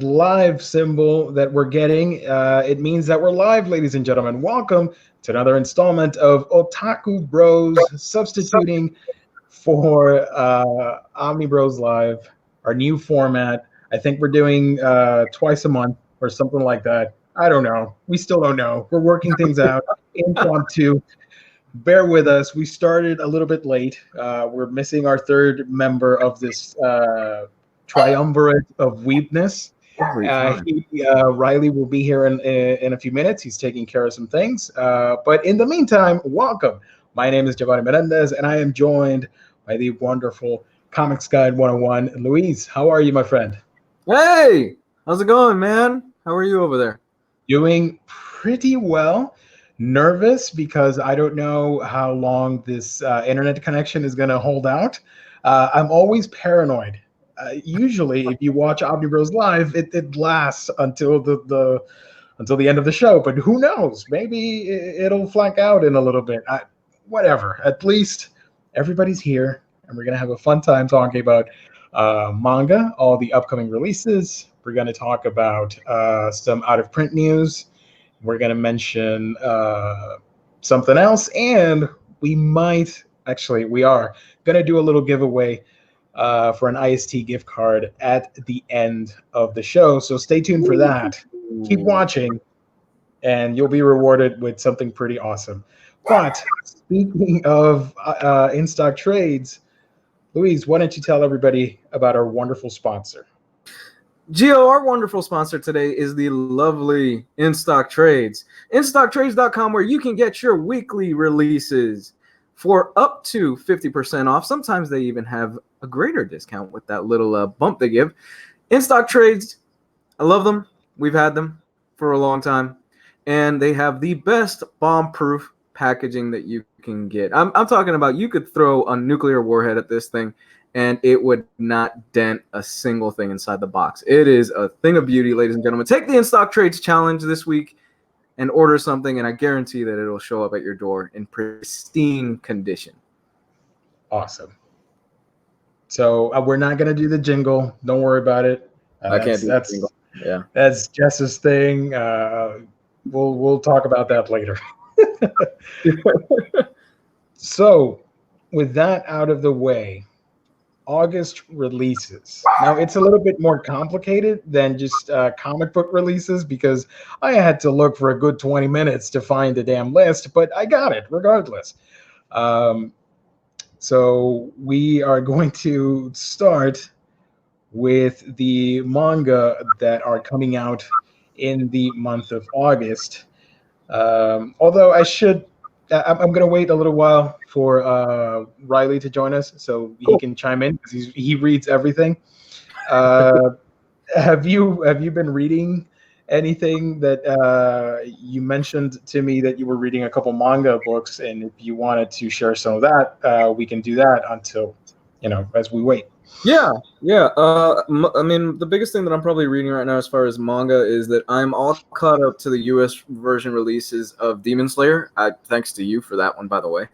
live symbol that we're getting. It means that we're live, ladies and gentlemen. Welcome to another installment of Otakubros, substituting for Omnibroslive, our new format. I think we're doing twice a month or something like that. I don't know. We still don't know. We're working things out. Impromptu. Bear with us. We started a little bit late. We're missing our third member of this triumvirate of weebness. Ryley will be here in a few minutes. He's taking care of some things. But in the meantime, welcome. My name is Giovanni Menendez, and I am joined by the wonderful Comics Guide 101, Luis. How are you, my friend? Hey, how's it going, man? How are you over there? Doing pretty well. Nervous because I don't know how long this internet connection is going to hold out. I'm always paranoid. Usually, if you watch Omnibros it lasts until the end of the show. But who knows? Maybe it'll flank out in a little bit. Whatever. At least everybody's here, and we're gonna have a fun time talking about manga, all the upcoming releases. We're gonna talk about some out of print news. We're going to mention something else, and we are going to do a little giveaway for an IST gift card at the end of the show. So stay tuned for that. Keep watching, and you'll be rewarded with something pretty awesome. But speaking of in-stock trades, Luis, why don't you tell everybody about our wonderful sponsor? Gio, our wonderful sponsor today is the lovely InStock Trades. InStockTrades.com, where you can get your weekly releases for up to 50% off. Sometimes they even have a greater discount with that little bump they give. InStock Trades, I love them. We've had them for a long time. And they have the best bomb-proof packaging that you can get. I'm talking about you could throw a nuclear warhead at this thing, and it would not dent a single thing inside the box. It is a thing of beauty, ladies and gentlemen. Take the In-Stock Trades Challenge this week and order something, and I guarantee that it'll show up at your door in pristine condition. Awesome. So we're not going to do the jingle. Don't worry about it. I can't do the jingle. Yeah, that's Jess's thing. We'll talk about that later. So with that out of the way, August releases. Now, it's a little bit more complicated than just comic book releases because I had to look for a good 20 minutes to find the damn list, but I got it regardless. So we are going to start with the manga that are coming out in the month of August. Although I'm going to wait a little while for Ryley to join us so he can chime in because he reads everything. Have you been reading anything that you mentioned to me that you were reading a couple manga books, and if you wanted to share some of that, we can do that until, as we wait. Yeah. I mean, the biggest thing that I'm probably reading right now as far as manga is that I'm all caught up to the U.S. version releases of Demon Slayer. Thanks to you for that one, by the way.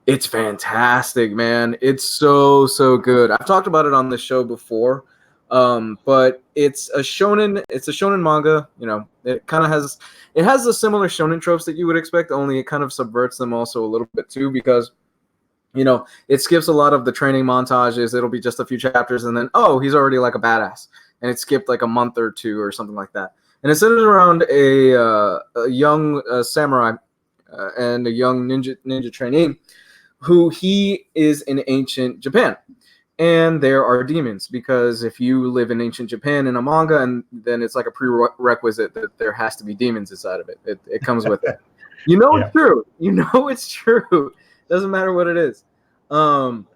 It's fantastic, man. It's so good. I've talked about it on the show before, but it's a shonen manga. It kind of has the similar shonen tropes that you would expect, only it kind of subverts them also a little bit too, because it skips a lot of the training montages. It'll be just a few chapters, and then, he's already like a badass. And it skipped like a month or two or something like that. And it's centered around a young samurai and a young ninja trainee who he is in ancient Japan. And there are demons, because if you live in ancient Japan in a manga, and then it's like a prerequisite that there has to be demons inside of it. It comes with it. It's true. It's true. Doesn't matter what it is. And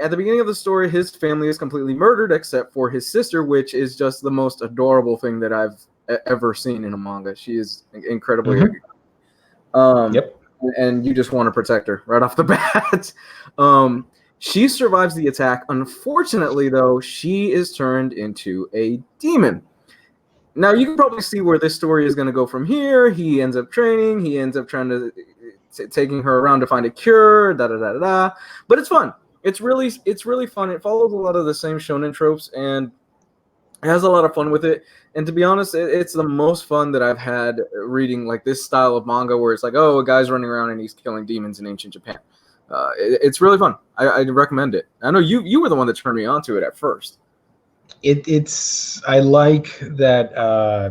at the beginning of the story, his family is completely murdered except for his sister, which is just the most adorable thing that I've ever seen in a manga. She is incredibly and you just want to protect her right off the bat. She survives the attack. Unfortunately, though, she is turned into a demon. Now, you can probably see where this story is going to go from here. He ends up training. He ends up taking her around to find a cure, but it's fun. It's really fun. It follows a lot of the same shonen tropes, and It has a lot of fun with it, and to be honest, it's the most fun that I've had reading like this style of manga, where it's like, oh, a guy's running around and he's killing demons in ancient Japan. It's really fun. I recommend it. I know you were the one that turned me onto it at first. It's I like that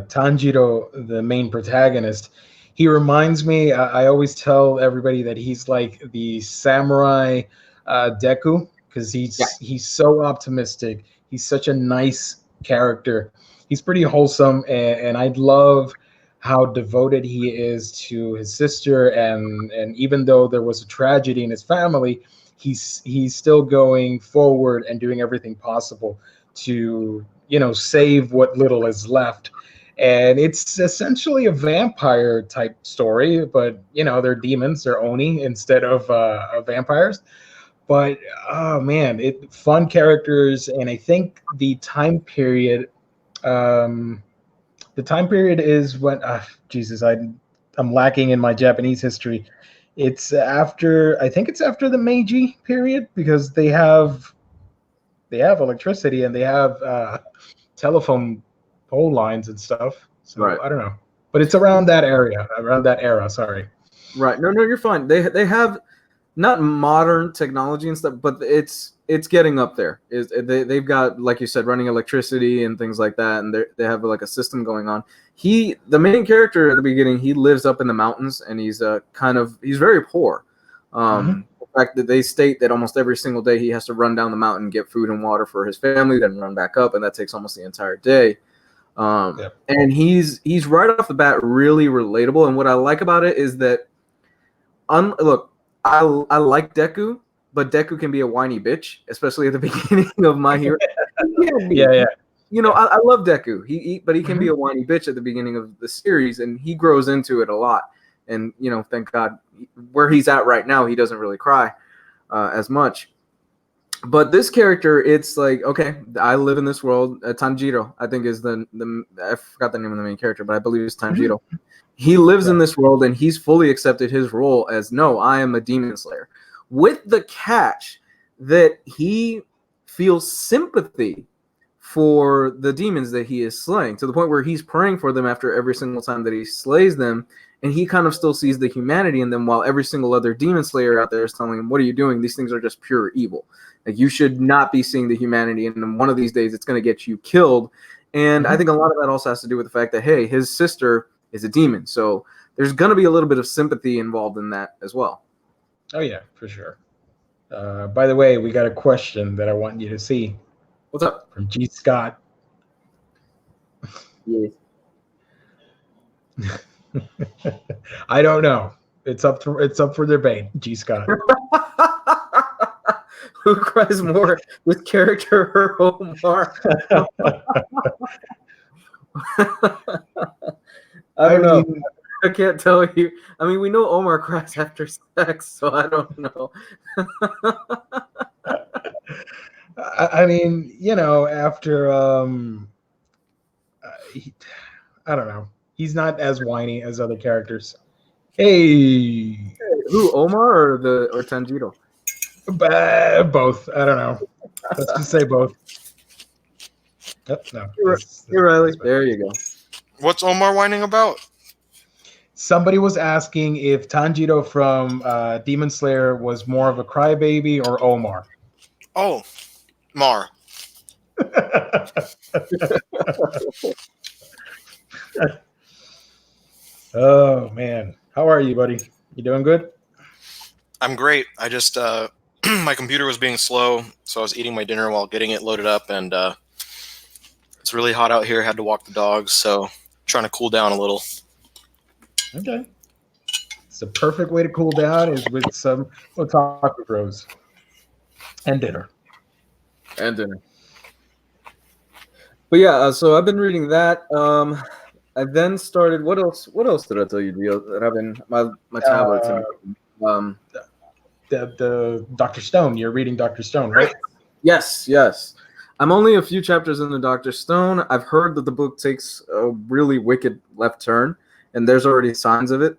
Tanjiro, the main protagonist, he reminds me. I always tell everybody that he's like the samurai Deku, because he's so optimistic. He's such a nice character. He's pretty wholesome, and I love how devoted he is to his sister. And even though there was a tragedy in his family, he's still going forward and doing everything possible to save what little is left. And it's essentially a vampire type story, but they're demons, they're oni instead of vampires. But oh man, it fun characters. And I think the time period is when Jesus, I'm lacking in my Japanese history. It's after, I think it's after the Meiji period, because they have electricity and they have telephone pole lines and stuff. So Right. I don't know, but it's around that era. Sorry. Right. No, you're fine. They have not modern technology and stuff, but it's getting up there. They've got, like you said, running electricity and things like that, and they have like a system going on. The main character at the beginning, he lives up in the mountains, and he's he's very poor. The fact that they state that almost every single day he has to run down the mountain, get food and water for his family, then run back up, and that takes almost the entire day. And he's right off the bat really relatable. And what I like about it is that, look, I like Deku, but Deku can be a whiny bitch, especially at the beginning of My Hero. Yeah. I love Deku. But he can be a whiny bitch at the beginning of the series, and he grows into it a lot. And thank God, where he's at right now, he doesn't really cry as much. But this character, it's like, okay, I live in this world. Tanjiro, I think, is the I forgot the name of the main character, but I believe it's Tanjiro. He lives in this world, and he's fully accepted his role as, no, I am a demon slayer, with the catch that he feels sympathy for the demons that he is slaying, to the point where he's praying for them after every single time that he slays them. And he kind of still sees the humanity in them, while every single other demon slayer out there is telling him, what are you doing? These things are just pure evil. Like, you should not be seeing the humanity, and one of these days it's going to get you killed. And I think a lot of that also has to do with the fact that, hey, his sister is a demon. So there's going to be a little bit of sympathy involved in that as well. Oh, yeah, for sure. By the way, we got a question that I want you to see. What's up? From G. Scott. Yes. I don't know. It's up for debate, G. Scott. Who cries more, this character or Omar? I don't know. I can't tell you. I mean, we know Omar cries after sex, so I don't know. I mean, after I don't know. He's not as whiny as other characters. Hey, who, Omar or Tanjiro? Both. I don't know. Let's just say both. No. You're Ryley. There you go. What's Omar whining about? Somebody was asking if Tanjiro from Demon Slayer was more of a crybaby or Omar. Oh, Mar. Oh man, how are you, buddy? You doing good? I'm great. I just my computer was being slow, so I was eating my dinner while getting it loaded up, and it's really hot out here. Had to walk the dogs, so trying to cool down a little. Okay. It's the perfect way to cool down is with some Otakubros and dinner. But yeah, so I've been reading that. I then started. What else did I tell you, Dio? That I've been my tablets and the Dr. Stone. You're reading Dr. Stone, right? Yes. I'm only a few chapters into Dr. Stone. I've heard that the book takes a really wicked left turn, and there's already signs of it.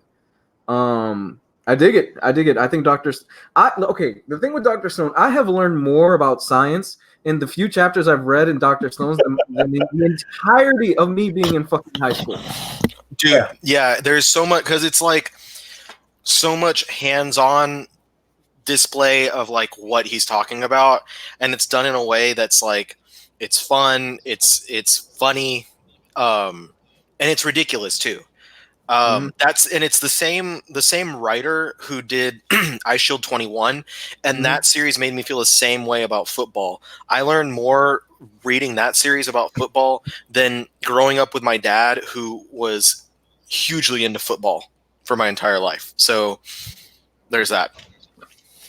I dig it. I think the thing with Dr. Stone, I have learned more about science in the few chapters I've read in Dr. Stone's, the entirety of me being in fucking high school. Dude, yeah, there's so much, because it's like so much hands-on display of like what he's talking about, and it's done in a way that's like it's fun, it's funny, and it's ridiculous too. It's the same writer who did I Shield 21, and that series made me feel the same way about football. I learned more reading that series about football than growing up with my dad, who was hugely into football for my entire life. So there's that.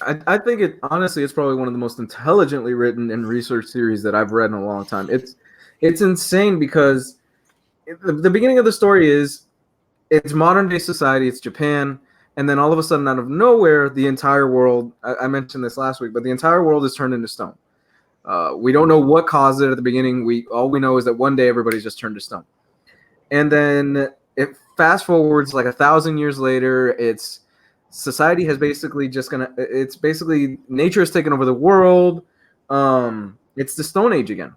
I think it honestly, it's probably one of the most intelligently written and researched series that I've read in a long time. It's insane because the beginning of the story is it's modern day society, it's Japan, and then all of a sudden, out of nowhere, the entire world, I mentioned this last week, but the entire world is turned into stone. We don't know what caused it at the beginning. All we know is that one day everybody's just turned to stone. And then it fast forwards like 1,000 years later, it's society has basically it's basically nature has taken over the world. It's the Stone Age again.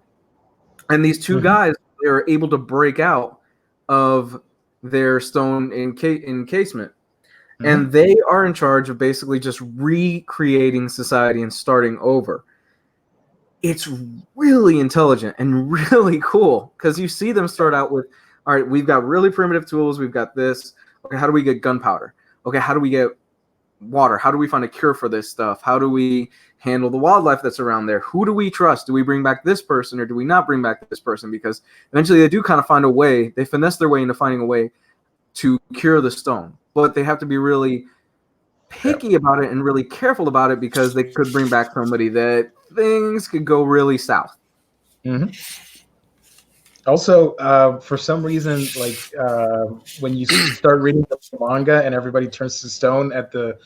And these two guys, they're able to break out of their stone encasement. And they are in charge of basically just recreating society and starting over. It's really intelligent and really cool because you see them start out with, all right, we've got really primitive tools. We've got this. Okay, how do we get gunpowder? Okay, how do we get water? How do we find a cure for this stuff? How do we handle the wildlife that's around there? Who do we trust? Do we bring back this person or do we not bring back this person? Because eventually they do kind of find a way. They finesse their way into finding a way to cure the stone. But they have to be really picky about it and really careful about it because they could bring back somebody that things could go really south. Also, for some reason, like when you start reading the manga and everybody turns to stone at the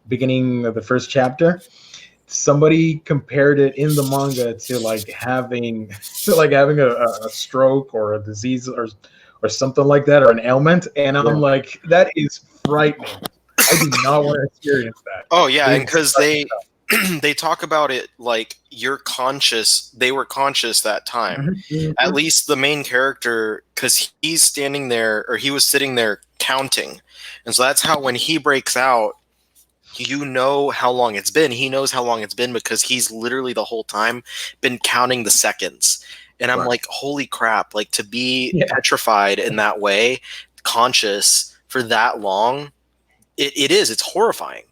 beginning of the first chapter, somebody compared it in the manga to like having a stroke or a disease or something like that, or an ailment, and I'm like, that is frightening. I do not want to experience that. Oh yeah, and because they talk about it like you're conscious. They were conscious that time. At least the main character, because he's standing there, or he was sitting there counting, and so that's how when he breaks out, you know how long it's been. He knows how long it's been because he's literally the whole time been counting the seconds. And I'm like, holy crap! Like to be petrified in that way, conscious for that long, it's horrifying.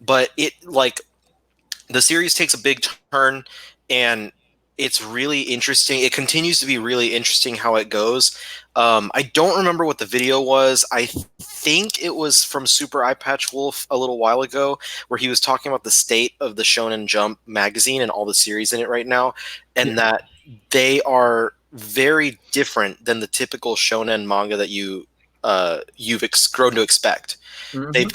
But it like. The series takes a big turn, and it's really interesting. It continues to be really interesting how it goes. I don't remember what the video was. I think it was from Super Eye Patch Wolf a little while ago, where he was talking about the state of the Shonen Jump magazine and all the series in it right now, and that they are very different than the typical shonen manga that you've grown to expect. They've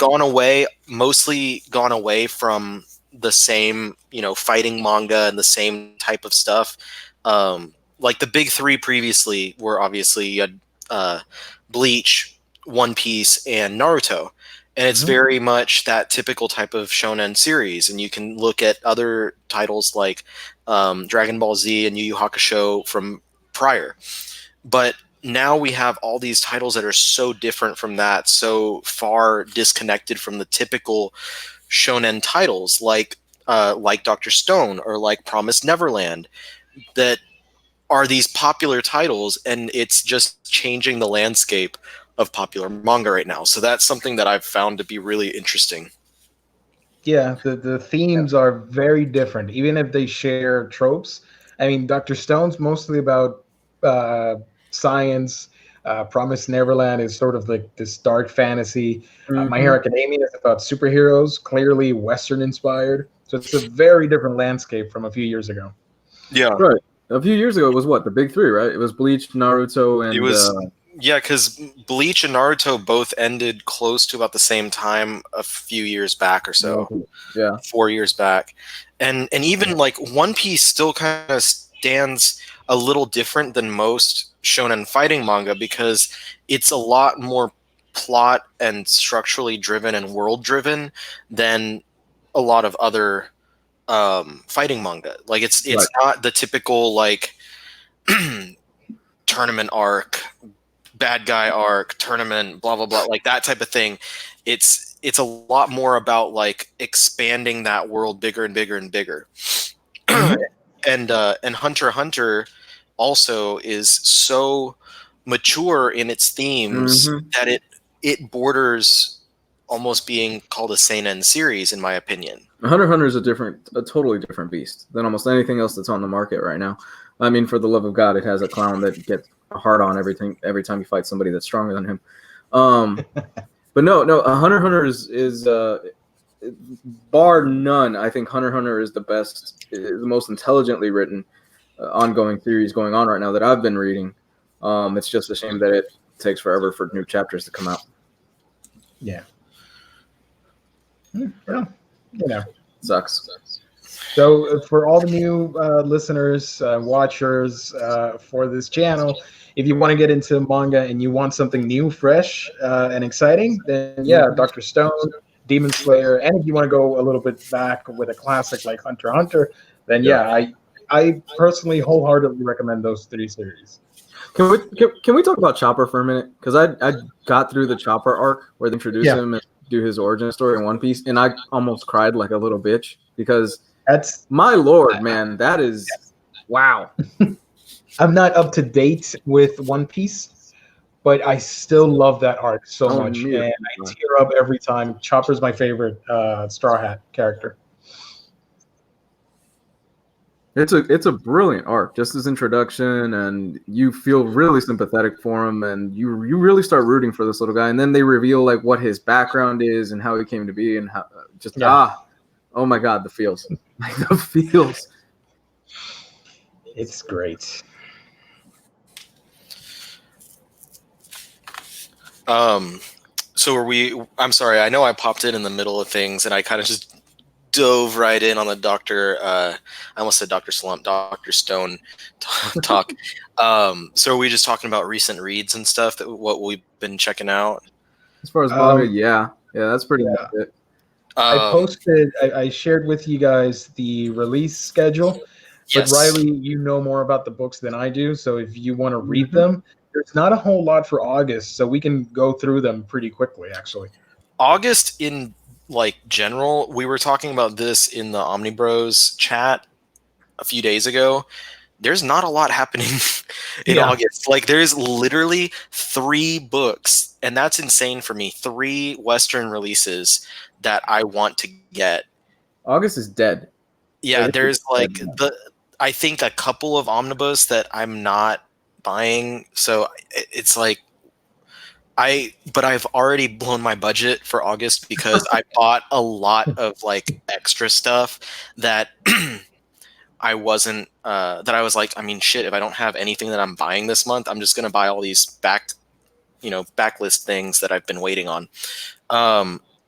mostly gone away from the same, fighting manga and the same type of stuff. Like the big three previously were obviously Bleach, One Piece, and Naruto. And it's very much that typical type of shonen series. And you can look at other titles like Dragon Ball Z and Yu Yu Hakusho from prior. But now we have all these titles that are so different from that, so far disconnected from the typical shonen titles like Dr. Stone or like Promised Neverland, that are these popular titles, and it's just changing the landscape of popular manga right now. So that's something that I've found to be really interesting. Yeah, the themes are very different, even if they share tropes. I mean, Dr. Stone's mostly about science. Promised Neverland is sort of like this dark fantasy. My Hero Academia is about superheroes, clearly Western inspired. So it's a very different landscape from a few years ago. Yeah. Right. A few years ago, it was what? The big three, right? It was Bleach, Naruto, and... It was... Yeah, because Bleach and Naruto both ended close to about the same time a few years back or so. Yeah. 4 years back. And even like One Piece still kind of stands a little different than most shonen fighting manga because it's a lot more plot and structurally driven and world driven than a lot of other fighting manga. Like it's Right. not the typical like tournament arc, bad guy arc, tournament, blah blah blah, like that type of thing. It's a lot more about like expanding that world bigger and bigger and bigger. And Hunter x Hunter also is so mature in its themes that it borders almost being called a seinen series, in my opinion. Hunter x Hunter is a totally different beast than almost anything else that's on the market right now. I mean, for the love of God, it has a clown that gets hard on every time you fight somebody that's stronger than him. But no, Hunter x Hunter is bar none. I think Hunter x Hunter is the most intelligently written ongoing series going on right now that I've been reading. It's just a shame that it takes forever for new chapters to come out. Yeah. Well, you know, Sucks. So for all the new listeners, watchers for this channel, if you want to get into manga and you want something new, fresh, and exciting, then yeah, Dr. Stone, Demon Slayer, and if you want to go a little bit back with a classic like Hunter x Hunter, then yeah, I personally wholeheartedly recommend those 3 series. Can we talk about Chopper for a minute? Because I got through the Chopper arc where they introduce him and do his origin story in One Piece, and I almost cried like a little bitch because that's my lord, man, that is wow. I'm not up to date with One Piece, but I still love that arc so much, and I tear up every time. Chopper's my favorite Straw Hat character. It's a brilliant arc, just his introduction, and you feel really sympathetic for him, and you really start rooting for this little guy, and then they reveal like what his background is and how he came to be, and how oh my god, the feels, like the feels. It's great. So I'm sorry, I know I popped in the middle of things and I kind of just dove right in on the I almost said Dr. Slump, Dr. Stone talk. So are we just talking about recent reads and stuff, what we've been checking out? As far as manga, yeah, that's pretty much it. I shared with you guys the release schedule, but Ryley, you know more about the books than I do, so if you want to read them, there's not a whole lot for August, so we can go through them pretty quickly, actually. August in like general, we were talking about this in the Omnibros chat a few days ago. There's not a lot happening in August. Like there's literally 3 books, and that's insane for me. 3 Western releases that I want to get. August is dead. Yeah, there's like I think a couple of omnibus that I'm not buying. So it's like but I've already blown my budget for August because I bought a lot of like extra stuff that I wasn't that I was like, I mean, shit, if I don't have anything that I'm buying this month, I'm just gonna buy all these backlist things that I've been waiting on.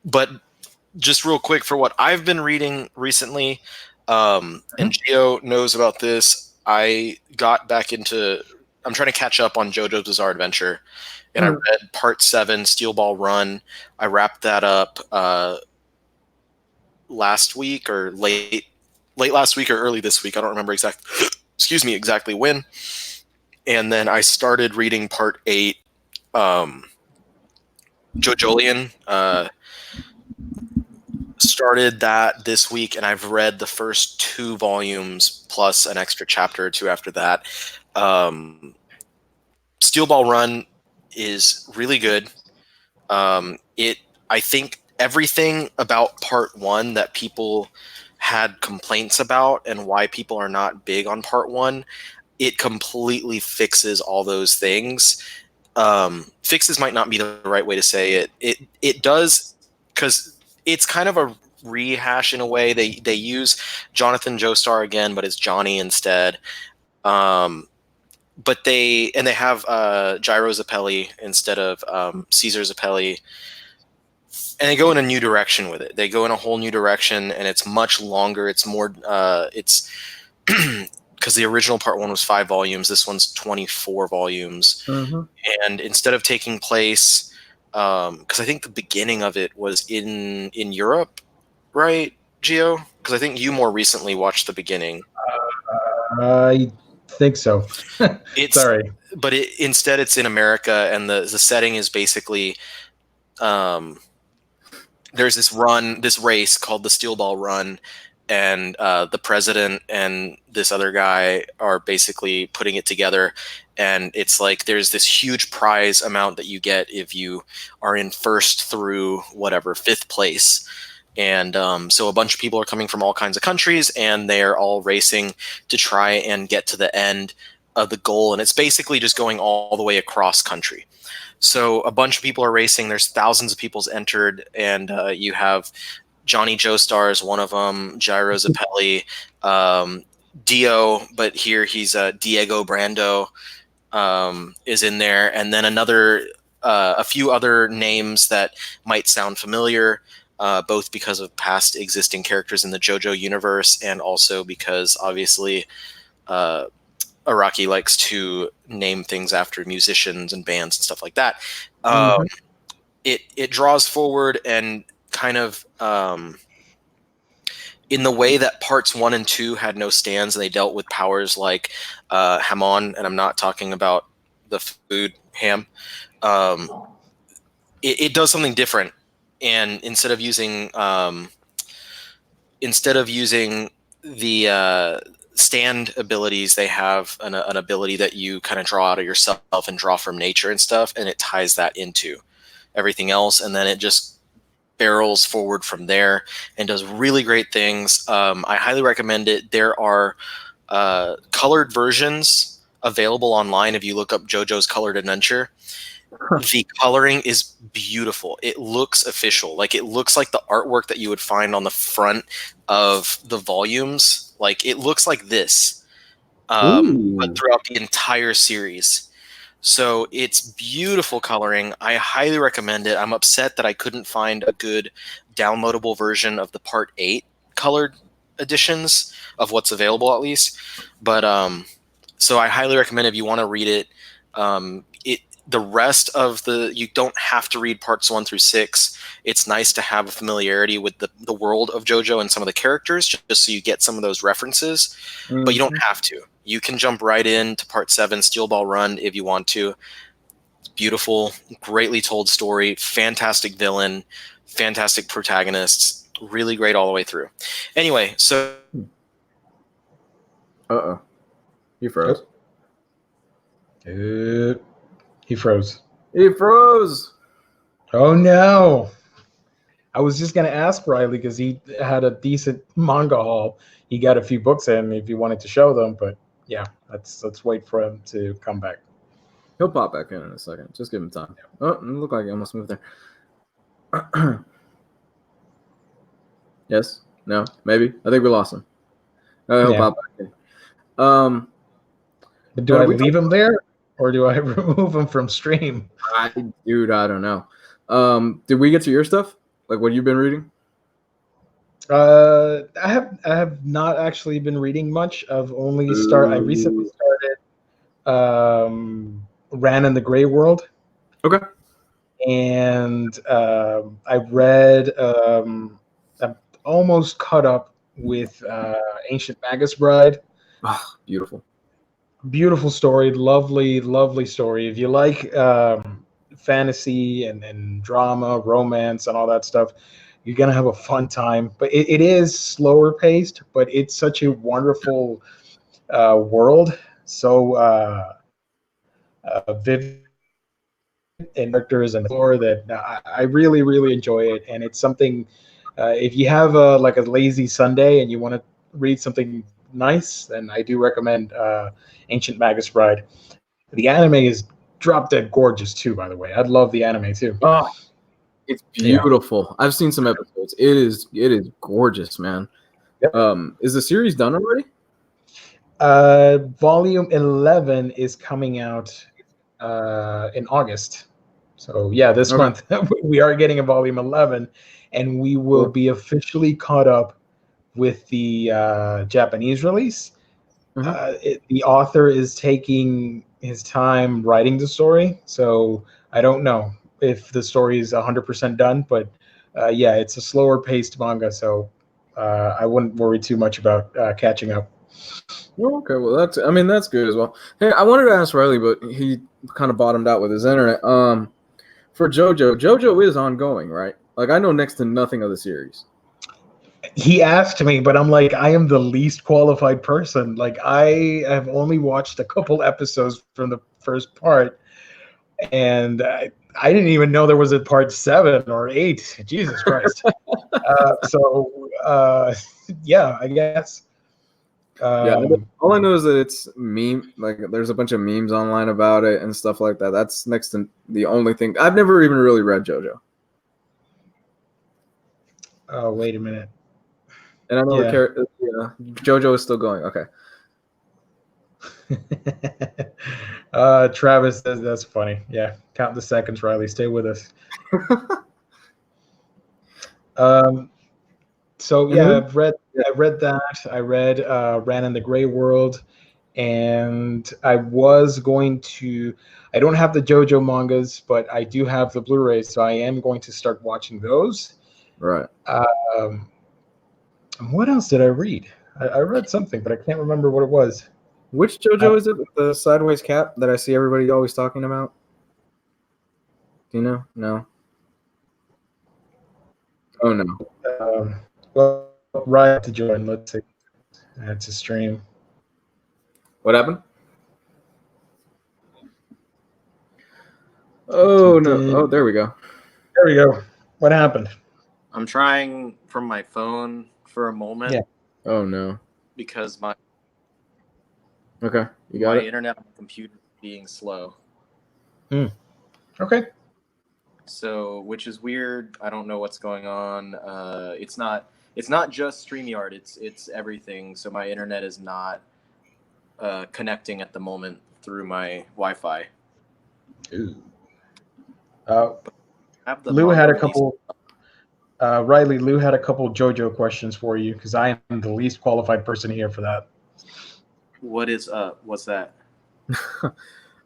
But just real quick for what I've been reading recently, and Gio knows about this. I got back into. I'm trying to catch up on JoJo's Bizarre Adventure, and I read Part 7, Steel Ball Run. I wrapped that up last week or late last week or early this week. I don't remember exactly when. And then I started reading Part 8, JoJolion. Started that this week, and I've read the first 2 volumes plus an extra chapter or 2 after that. Steel Ball Run is really good. I think everything about Part 1 that people had complaints about and why people are not big on Part 1, it completely fixes all those things. Fixes might not be the right way to say it. It does, because it's kind of a rehash in a way. They use Jonathan Joestar again, but it's Johnny instead. But they have Gyro Zappelli instead of Caesar Zappelli, and they go in a new direction with it. They go in a whole new direction, and it's much longer. It's more. It's because the original Part 1 was 5 volumes. This one's 24 volumes, and instead of taking place, because I think the beginning of it was in Europe, right? Gio? Because I think you more recently watched the beginning. I think so. It's Sorry. but instead it's in America, and the setting is basically there's this race called the Steel Ball Run, and the president and this other guy are basically putting it together, and it's like there's this huge prize amount that you get if you are in first through whatever fifth place. And so a bunch of people are coming from all kinds of countries, and they're all racing to try and get to the end of the goal, and it's basically just going all the way across country. So a bunch of people are racing. There's thousands of people's entered, and you have Johnny Joestar is one of them, Gyro Zappelli, Dio, but here he's Diego Brando is in there, and then a few other names that might sound familiar, both because of past existing characters in the JoJo universe, and also because obviously Araki likes to name things after musicians and bands and stuff like that. It draws forward and kind of in the way that parts 1 and 2 had no stands, and they dealt with powers like Hamon, and I'm not talking about the food ham. It does something different, and instead of using the stand abilities, they have an ability that you kind of draw out of yourself and draw from nature and stuff, and it ties that into everything else, and then it just barrels forward from there and does really great things. I highly recommend it. There are colored versions available online if you look up JoJo's Colored Adventure. The coloring is beautiful. It looks official. Like, it looks like the artwork that you would find on the front of the volumes. Like, it looks like this, but throughout the entire series. So it's beautiful coloring. I highly recommend it. I'm upset that I couldn't find a good downloadable version of the Part 8 colored editions of what's available, at least. But so I highly recommend if you want to read it. The rest of you don't have to read parts 1 through 6. It's nice to have a familiarity with the world of JoJo and some of the characters, just so you get some of those references. But you don't have to. You can jump right into part 7, Steel Ball Run, if you want to. It's beautiful, greatly told story, fantastic villain, fantastic protagonists, really great all the way through. Anyway, so You froze. He froze. He froze. Oh no! I was just gonna ask Ryley because he had a decent manga haul. He got a few books in if you wanted to show them, but yeah, let's wait for him to come back. He'll pop back in a second. Just give him time. Oh, it looked like he almost moved there. Yes? No? Maybe? I think we lost him. He'll pop back in. But do I leave him there, or do I remove him from stream? Dude, I don't know. Did we get to your stuff? Like what you've been reading? I have not actually been reading much. I recently started Ran in the Gray World. Okay. And I read I'm almost caught up with Ancient Magus Bride. Oh, Beautiful story, lovely story. If you like fantasy and drama, romance, and all that stuff, you're gonna have a fun time. But it is slower paced, but it's such a wonderful world, so vivid and characters and lore that I really enjoy it. And it's something if you have a lazy Sunday and you want to read something nice, then I do recommend Ancient Magus Bride. The anime is drop dead gorgeous too, by the way. I'd love the anime too. Oh, it's beautiful. Yeah. I've seen some episodes. It is gorgeous, man. Yep. Is the series done already? Volume 11 is coming out in August. So yeah, this month we are getting a volume 11, and we will be officially caught up with the Japanese release. The author is taking his time writing the story, so I don't know if the story is 100% done, but yeah, it's a slower paced manga, so I wouldn't worry too much about catching up. Okay, well that's good as well. Hey, I wanted to ask Ryley, but he kind of bottomed out with his internet. For JoJo is ongoing, right? Like I know next to nothing of the series. He asked me, but I'm like, I am the least qualified person. Like I have only watched a couple episodes from the first part, and I didn't even know there was a part 7 or 8. Jesus Christ. Yeah, I guess. Yeah, all I know is that it's meme. Like, there's a bunch of memes online about it and stuff like that. That's next to the only thing. I've never even really read JoJo. Oh, wait a minute. And I know JoJo is still going. Okay. Travis says that's funny. Yeah, count the seconds, Ryley. Stay with us. So yeah, I read that. I read Ran in the Gray World, and I was going to. I don't have the JoJo mangas, but I do have the Blu-rays, so I am going to start watching those. Right. What else did I read? I read something, but I can't remember what it was. Which JoJo is it with the sideways cap that I see everybody always talking about? Do you know? No. Oh no. Well, right to join. Let's see. That's a stream. What happened? Oh no. Oh, there we go. There we go. What happened? I'm trying from my phone for a moment. Yeah. Oh no. Because my internet on the computer being slow. Okay. So, which is weird. I don't know what's going on. It's not just StreamYard. It's everything. So my internet is not connecting at the moment through my Wi-Fi. Lou had a couple. Ryley, Lou had a couple JoJo questions for you because I am the least qualified person here for that. What's that?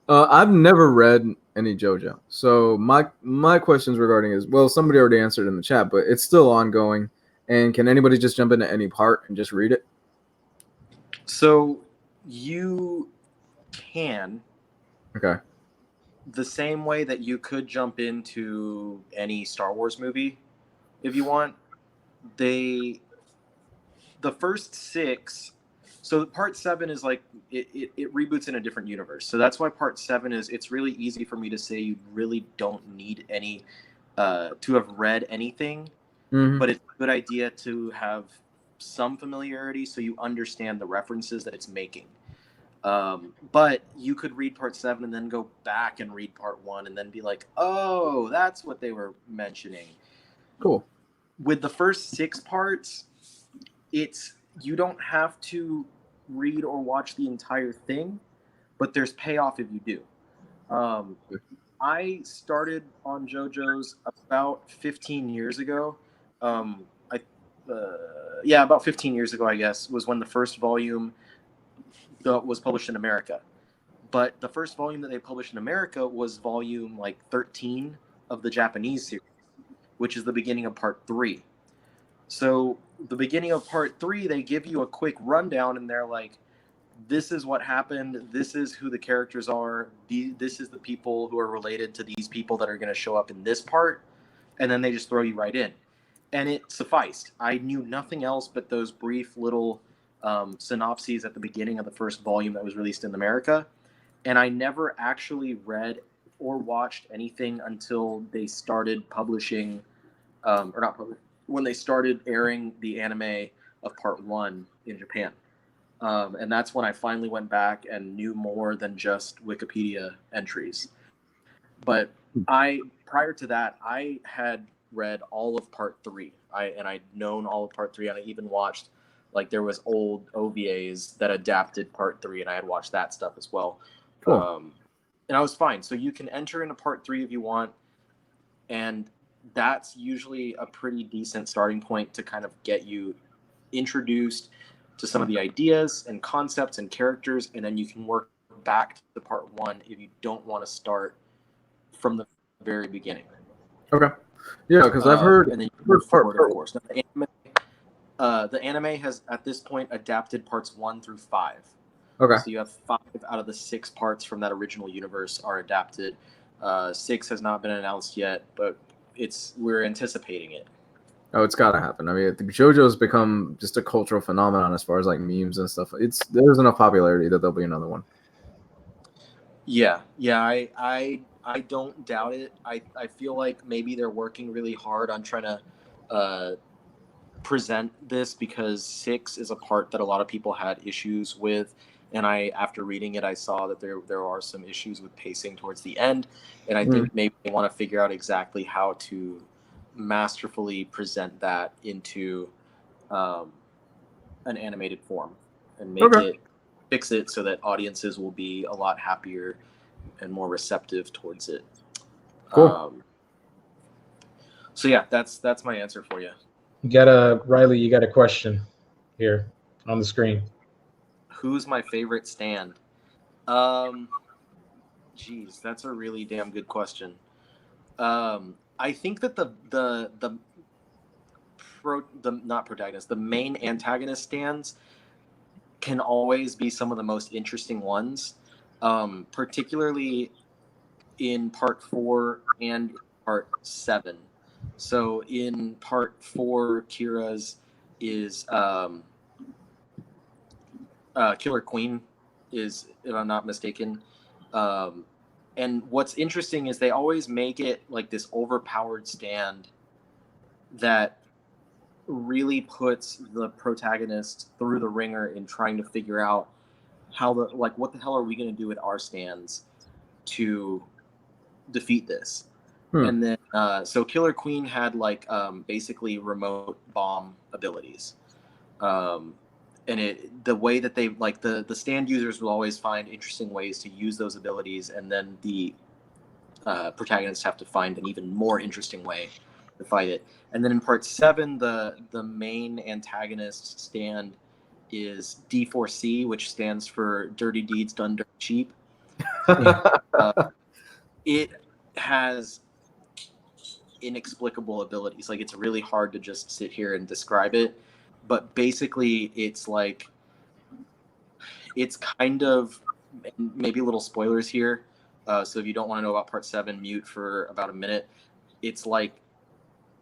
I've never read any JoJo, so my questions regarding is, well, somebody already answered in the chat, but it's still ongoing. And can anybody just jump into any part and just read it? So you can. Okay. The same way that you could jump into any Star Wars movie if you want. The first 6. So part 7 is like it reboots in a different universe. So that's why part 7 is, it's really easy for me to say you really don't need any to have read anything, but it's a good idea to have some familiarity so you understand the references that it's making. But you could read part 7 and then go back and read part 1 and then be like, oh, that's what they were mentioning. Cool. With the first 6 parts, you don't have to read or watch the entire thing, but there's payoff if you do. I started on JoJo's about 15 years ago. About 15 years ago, I guess, was when the first volume was published in America. But the first volume that they published in America was volume 13 of the Japanese series, which is the beginning of part 3. So the beginning of part 3, they give you a quick rundown, and they're like, this is what happened, this is who the characters are, this is the people who are related to these people that are going to show up in this part, and then they just throw you right in. And it sufficed. I knew nothing else but those brief little synopses at the beginning of the first volume that was released in America, and I never actually read or watched anything until they started publishing, when they started airing the anime of part 1 in Japan. And that's when I finally went back and knew more than just Wikipedia entries. But prior to that, I had read all of part 3. I'd known all of part 3, and I even watched, there was old OVAs that adapted part 3, and I had watched that stuff as well. Cool. And I was fine. So you can enter into part 3 if you want, and that's usually a pretty decent starting point to kind of get you introduced to some of the ideas and concepts and characters, and then you can work back to part 1 if you don't want to start from the very beginning. Okay. Yeah, because I've heard, and then you can move forward, of course. Now, the anime, The anime has at this point adapted parts 1 through 5. Okay. So you have 5 out of the 6 parts from that original universe are adapted. 6 has not been announced yet, but we're anticipating it. Oh, it's gotta happen. I mean, JoJo's become just a cultural phenomenon as far as like memes and stuff. There's enough popularity that there'll be another one. Yeah, I don't doubt it. I feel like maybe they're working really hard on trying to present this, because 6 is a part that a lot of people had issues with, and after reading it, I saw that there are some issues with pacing towards the end, and I think maybe they want to figure out exactly how to masterfully present that into an animated form and fix it so that audiences will be a lot happier and more receptive towards it. Cool. So yeah, that's my answer for you. Ryley, you got a question here on the screen. Who's my favorite stand? Geez, that's a really damn good question. I think that the main antagonist stands can always be some of the most interesting ones, particularly in part 4 and part 7. So in part 4, Kira's is Killer Queen is, if I'm not mistaken. And what's interesting is they always make it like this overpowered stand that really puts the protagonist through the ringer in trying to figure out what the hell are we going to do with our stands to defeat this. And then so Killer Queen had like basically remote bomb abilities, and the way that they like the stand users will always find interesting ways to use those abilities, and then the protagonists have to find an even more interesting way to fight it. And then in part 7, the main antagonist stand is D4C, which stands for Dirty Deeds Done Dirt Cheap. It has inexplicable abilities. Like, it's really hard to just sit here and describe it, but basically it's kind of, maybe little spoilers here, so if you don't want to know about part 7, mute for about a minute. It's like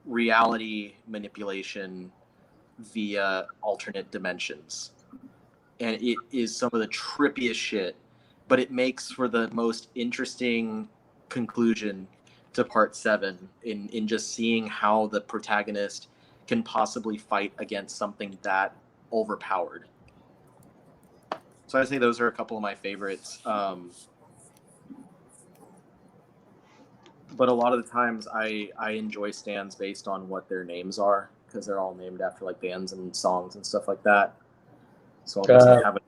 reality manipulation via alternate dimensions, and it is some of the trippiest shit, but it makes for the most interesting conclusion to part 7 in just seeing how the protagonist can possibly fight against something that overpowered. So I'd say those are a couple of my favorites. But a lot of the times I enjoy stands based on what their names are, because they're all named after like bands and songs and stuff like that. So I'll just have it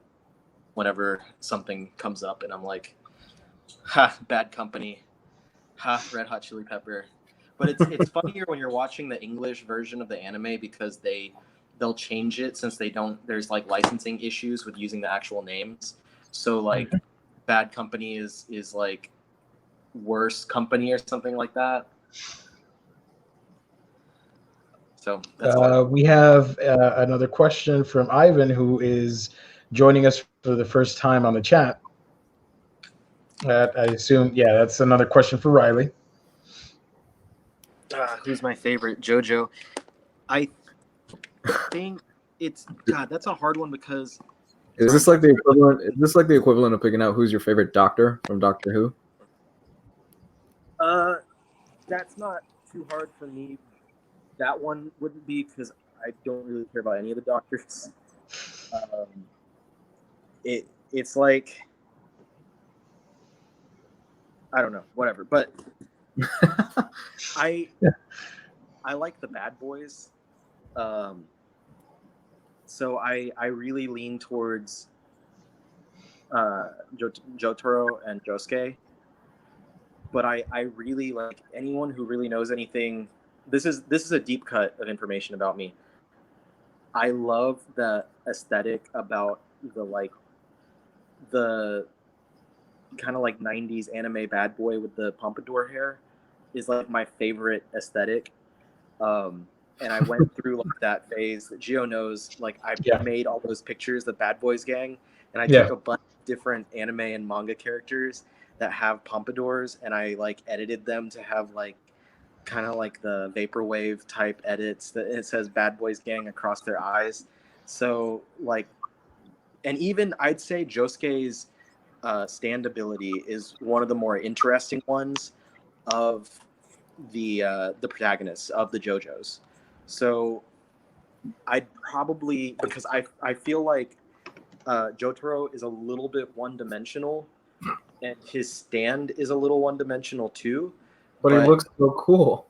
whenever something comes up and I'm like, ha, Bad Company, ha, Red Hot Chili Pepper. But it's funnier when you're watching the English version of the anime, because they'll change it, since there's like licensing issues with using the actual names. So like Bad Company is like Worse Company or something like that. So that's all. We have another question from Ivan, who is joining us for the first time on the chat. I assume, yeah, that's another question for Ryley. Who's my favorite JoJo? I think it's, God, that's a hard one, because Is this like the equivalent? Is this like the equivalent of picking out who's your favorite Doctor from Doctor Who? That's not too hard for me. That one wouldn't be, because I don't really care about any of the Doctors. It's like, I don't know, whatever. But I like the bad boys. So I really lean towards Jotaro and Josuke. But I really like anyone who really knows anything. This is a deep cut of information about me. I love the aesthetic about the kind of like 90s anime bad boy with the pompadour hair is like my favorite aesthetic. and I went through like that phase that Gio knows. Like I made all those pictures, the Bad Boys gang, and I took a bunch of different anime and manga characters that have pompadours, and I like edited them to have like kind of like the vaporwave type edits that it says Bad Boys gang across their eyes. So like, and even I'd say Josuke's stand ability is one of the more interesting ones of the protagonists of the JoJos. So I'd probably, because I feel like Jotaro is a little bit one-dimensional, and his stand is a little one-dimensional too. But he looks so cool.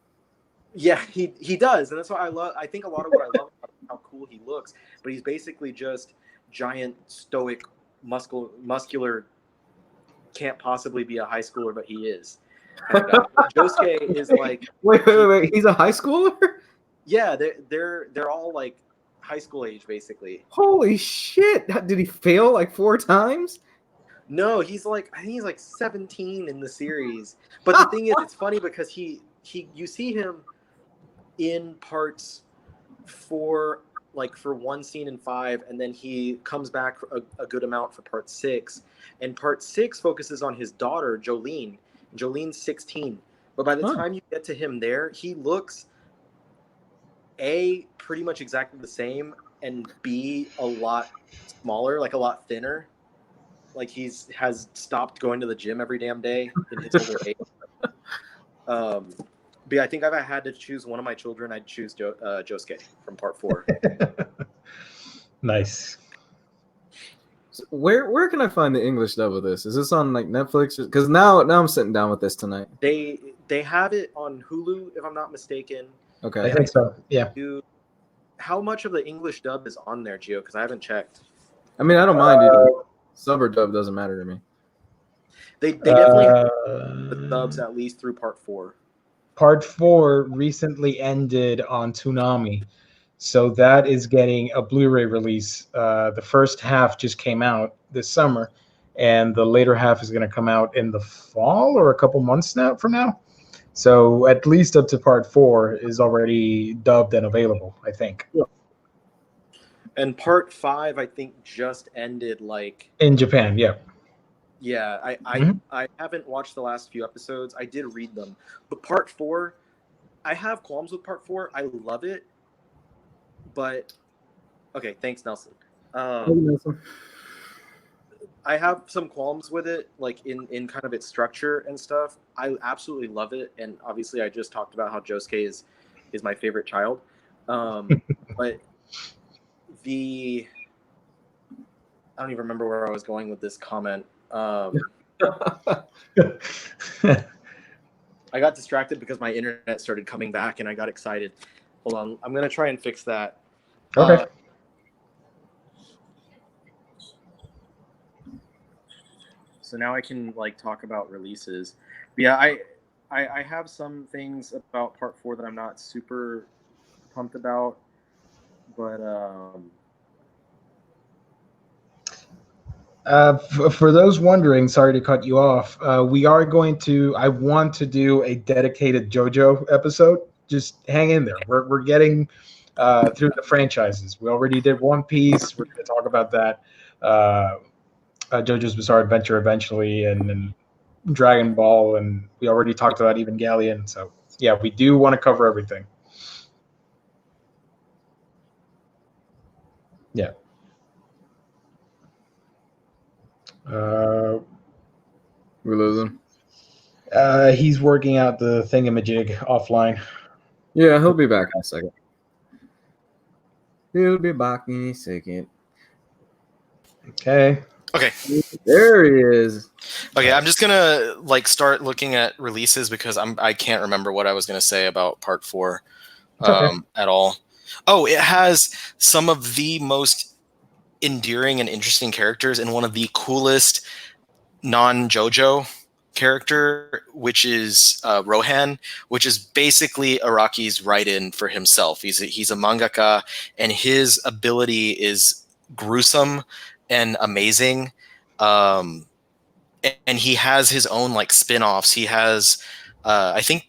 Yeah, he does, and that's why I love. I think a lot of what I love about how cool he looks, but he's basically just giant, stoic, muscular. Can't possibly be a high schooler, but he is. Josuke is like. Wait! He's a high schooler? Yeah, they're all like high school age, basically. Holy shit! Did he fail like 4 times? No, I think he's like 17 in the series. But the thing is, it's funny because you see him in parts for one scene in 5, and then he comes back a good amount for part 6. And part 6 focuses on his daughter, Jolene. Jolene's 16. But by the time you get to him there, he looks A, pretty much exactly the same, and B, a lot smaller, like a lot thinner. Like has stopped going to the gym every damn day in his older age. But yeah, I think if I had to choose one of my children, I'd choose Josuke from part 4. Nice. So where can I find the English dub of this? Is this on like Netflix? Because now I'm sitting down with this tonight. They have it on Hulu, if I'm not mistaken. Okay, I think so. Yeah. How much of the English dub is on there, Gio? Because I haven't checked. I mean, I don't mind either. Sub or dub doesn't matter to me. They definitely have the dubs at least through part 4. Part 4 recently ended on Toonami, so that is getting a Blu-ray release. The first half just came out this summer, and the later half is going to come out in the fall or a couple months from now. So at least up to part 4 is already dubbed and available, I think. Yeah. And part 5, I think, just ended like in Japan. Yeah. Yeah, I haven't watched the last few episodes. I did read them, but part 4, I have qualms with part 4. I love it, but okay. Thanks, Nelson. Nelson. I have some qualms with it, like in kind of its structure and stuff. I absolutely love it, and obviously, I just talked about how Josuke is my favorite child. But I don't even remember where I was going with this comment. I got distracted because my internet started coming back and I got excited. Hold on, I'm gonna try and fix that. Okay. So now I can like talk about releases. But yeah, I have some things about part 4 that I'm not super pumped about, but for those wondering, sorry to cut you off. I want to do a dedicated JoJo episode. Just hang in there. We're getting through the franchises. We already did One Piece. We're going to talk about that. JoJo's Bizarre Adventure eventually, and Dragon Ball, and we already talked about Evangelion. So yeah, we do want to cover everything. Yeah. We lose him. He's working out the thingamajig offline. Yeah, he'll be back in a second. He'll be back in a second. Okay. Okay. There he is. Okay, I'm just gonna start looking at releases because I can't remember what I was gonna say about part 4 at all. Oh, it has some of the most endearing and interesting characters and one of the coolest non-JoJo character, which is Rohan, which is basically Araki's write-in for himself. He's a mangaka, and his ability is gruesome and amazing. And he has his own spin-offs. He has I think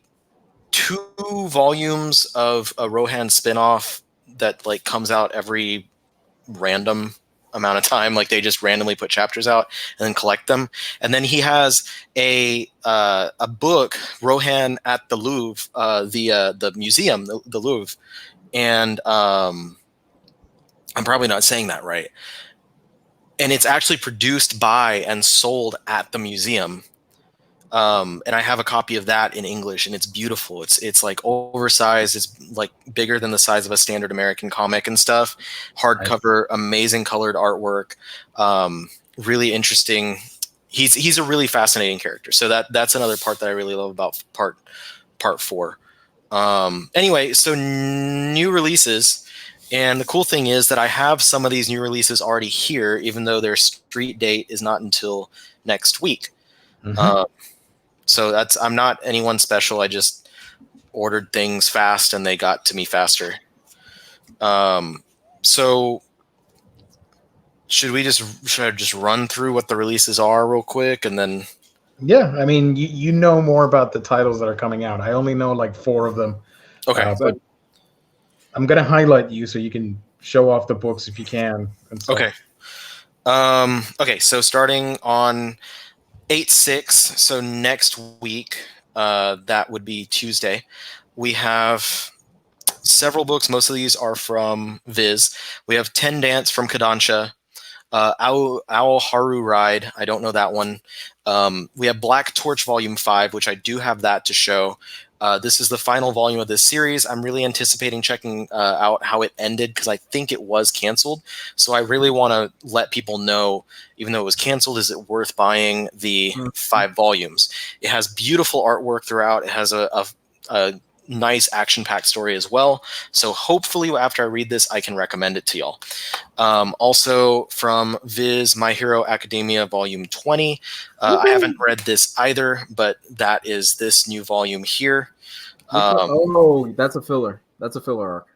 2 volumes of a Rohan spinoff that like comes out every random amount of time. Like they just randomly put chapters out and then collect them. And then he has a book, Rohan at the Louvre, the museum, the Louvre, and I'm probably not saying that right. And it's actually produced by and sold at the museum. And I have a copy of that in English, and it's beautiful. It's like oversized. It's like bigger than the size of a standard American comic and stuff. Hardcover, amazing colored artwork. Really interesting. He's a really fascinating character. So that's another part that I really love about part 4. Anyway, so new releases. And the cool thing is that I have some of these new releases already here, even though their street date is not until next week. So I'm not anyone special. I just ordered things fast and they got to me faster. So should I just run through what the releases are real quick and then? Yeah, I mean, you know more about the titles that are coming out. I only know like 4 of them. Okay. But I'm going to highlight you so you can show off the books if you can. And stuff. Okay. Okay, so starting on 8/6, so next week, that would be Tuesday, we have several books. Most of these are from Viz. We have 10 Dance from Kodansha, Owl Haru Ride. I don't know that one. We have Black Torch Volume 5, which I do have that to show. This is the final volume of this series. I'm really anticipating checking out how it ended because I think it was canceled. So I really want to let people know, even though it was canceled, is it worth buying the 5 volumes? It has beautiful artwork throughout. It has a nice action-packed story as well. So hopefully after I read this, I can recommend it to y'all. Also from Viz, My Hero Academia Volume 20. I haven't read this either, but that is this new volume here. That's a filler. That's a filler arc.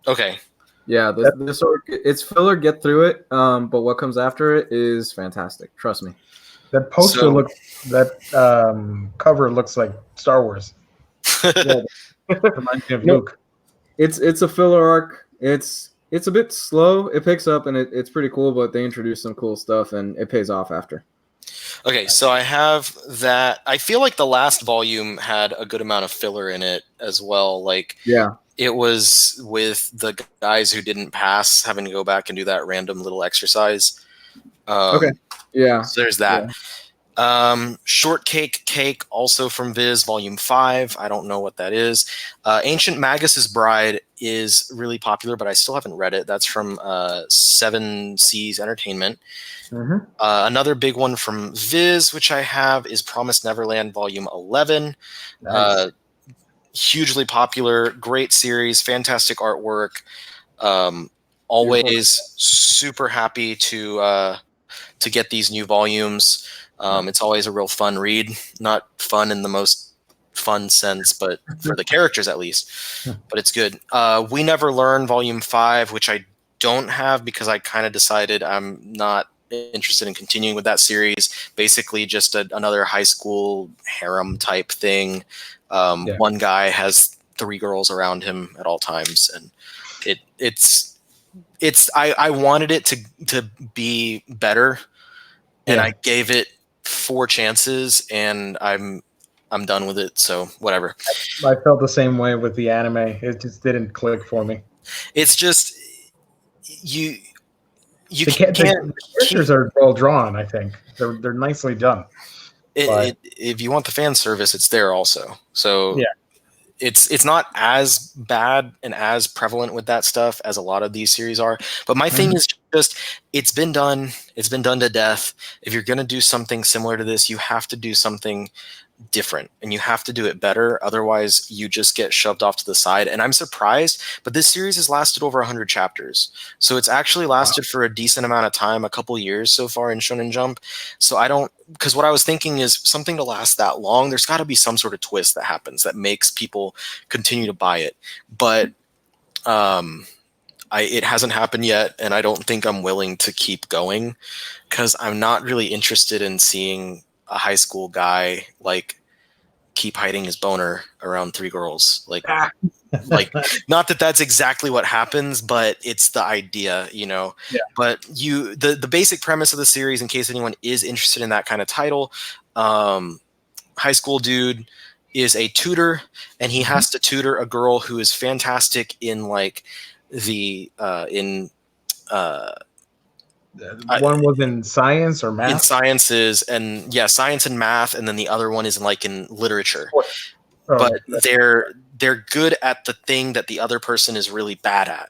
Okay. Yeah, this arc, it's filler, get through it, but what comes after it is fantastic. Trust me. That poster cover looks like Star Wars. Yeah. Reminds me of Luke. It's a filler arc. It's a bit slow. It picks up and it's pretty cool, but they introduce some cool stuff and it pays off after. Okay, so I have that. I feel like the last volume had a good amount of filler in it as well. Like, yeah, it was with the guys who didn't pass having to go back and do that random little exercise. Okay. Yeah. So there's that. Yeah. Shortcake Cake, also from Viz, Volume 5. I don't know what that is. Ancient Magus's Bride is really popular, but I still haven't read it. That's from 7 Seas Entertainment. Mm-hmm. Another big one from Viz, which I have, is Promised Neverland, Volume 11. Nice. Hugely popular, great series, fantastic artwork. Always super happy to get these new volumes. It's always a real fun read. Not fun in the most fun sense, but for the characters at least. But it's good. We Never Learn, Volume 5, which I don't have because I kind of decided I'm not interested in continuing with that series. Basically just another high school harem type thing. One guy has 3 girls around him at all times, and I wanted it to be better, and I gave it 4 chances, and I'm done with it. So whatever. I felt the same way with the anime. It just didn't click for me. It's just the characters are well drawn. I think they're nicely done. If you want the fan service, it's there also. So it's not as bad and as prevalent with that stuff as a lot of these series are. But my thing is just, it's been done to death. If you're going to do something similar to this, you have to do something different and you have to do it better. Otherwise you just get shoved off to the side. And I'm surprised, but this series has lasted over 100 chapters. So it's actually lasted for a decent amount of time, a couple years so far in Shonen Jump. So because what I was thinking is, something to last that long, there's got to be some sort of twist that happens that makes people continue to buy it. But it hasn't happened yet, and I don't think I'm willing to keep going because I'm not really interested in seeing a high school guy like keep hiding his boner around 3 girls. Like not that that's exactly what happens, but it's the idea, you know. Yeah. But the basic premise of the series, in case anyone is interested in that kind of title, high school dude is a tutor, and he has to tutor a girl who is fantastic in like the one was in science or math. in sciences, and science and math, and then the other one is like in literature. But they're good at the thing that the other person is really bad at.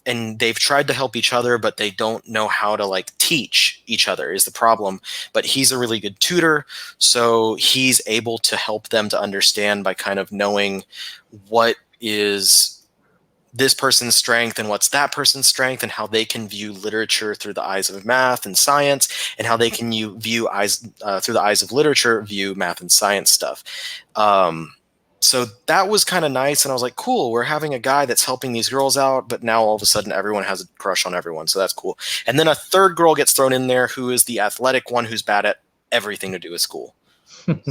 And they've tried to help each other, but they don't know how to like teach each other is the problem. But he's a really good tutor, so he's able to help them to understand by kind of knowing what is this person's strength and what's that person's strength, and how they can view literature through the eyes of math and science, and how they can view through the eyes of literature, view math and science stuff. So that was kind of nice, and I was like, cool, we're having a guy that's helping these girls out, but now all of a sudden everyone has a crush on everyone, so that's cool. And then a third girl gets thrown in there who is the athletic one who's bad at everything to do with school.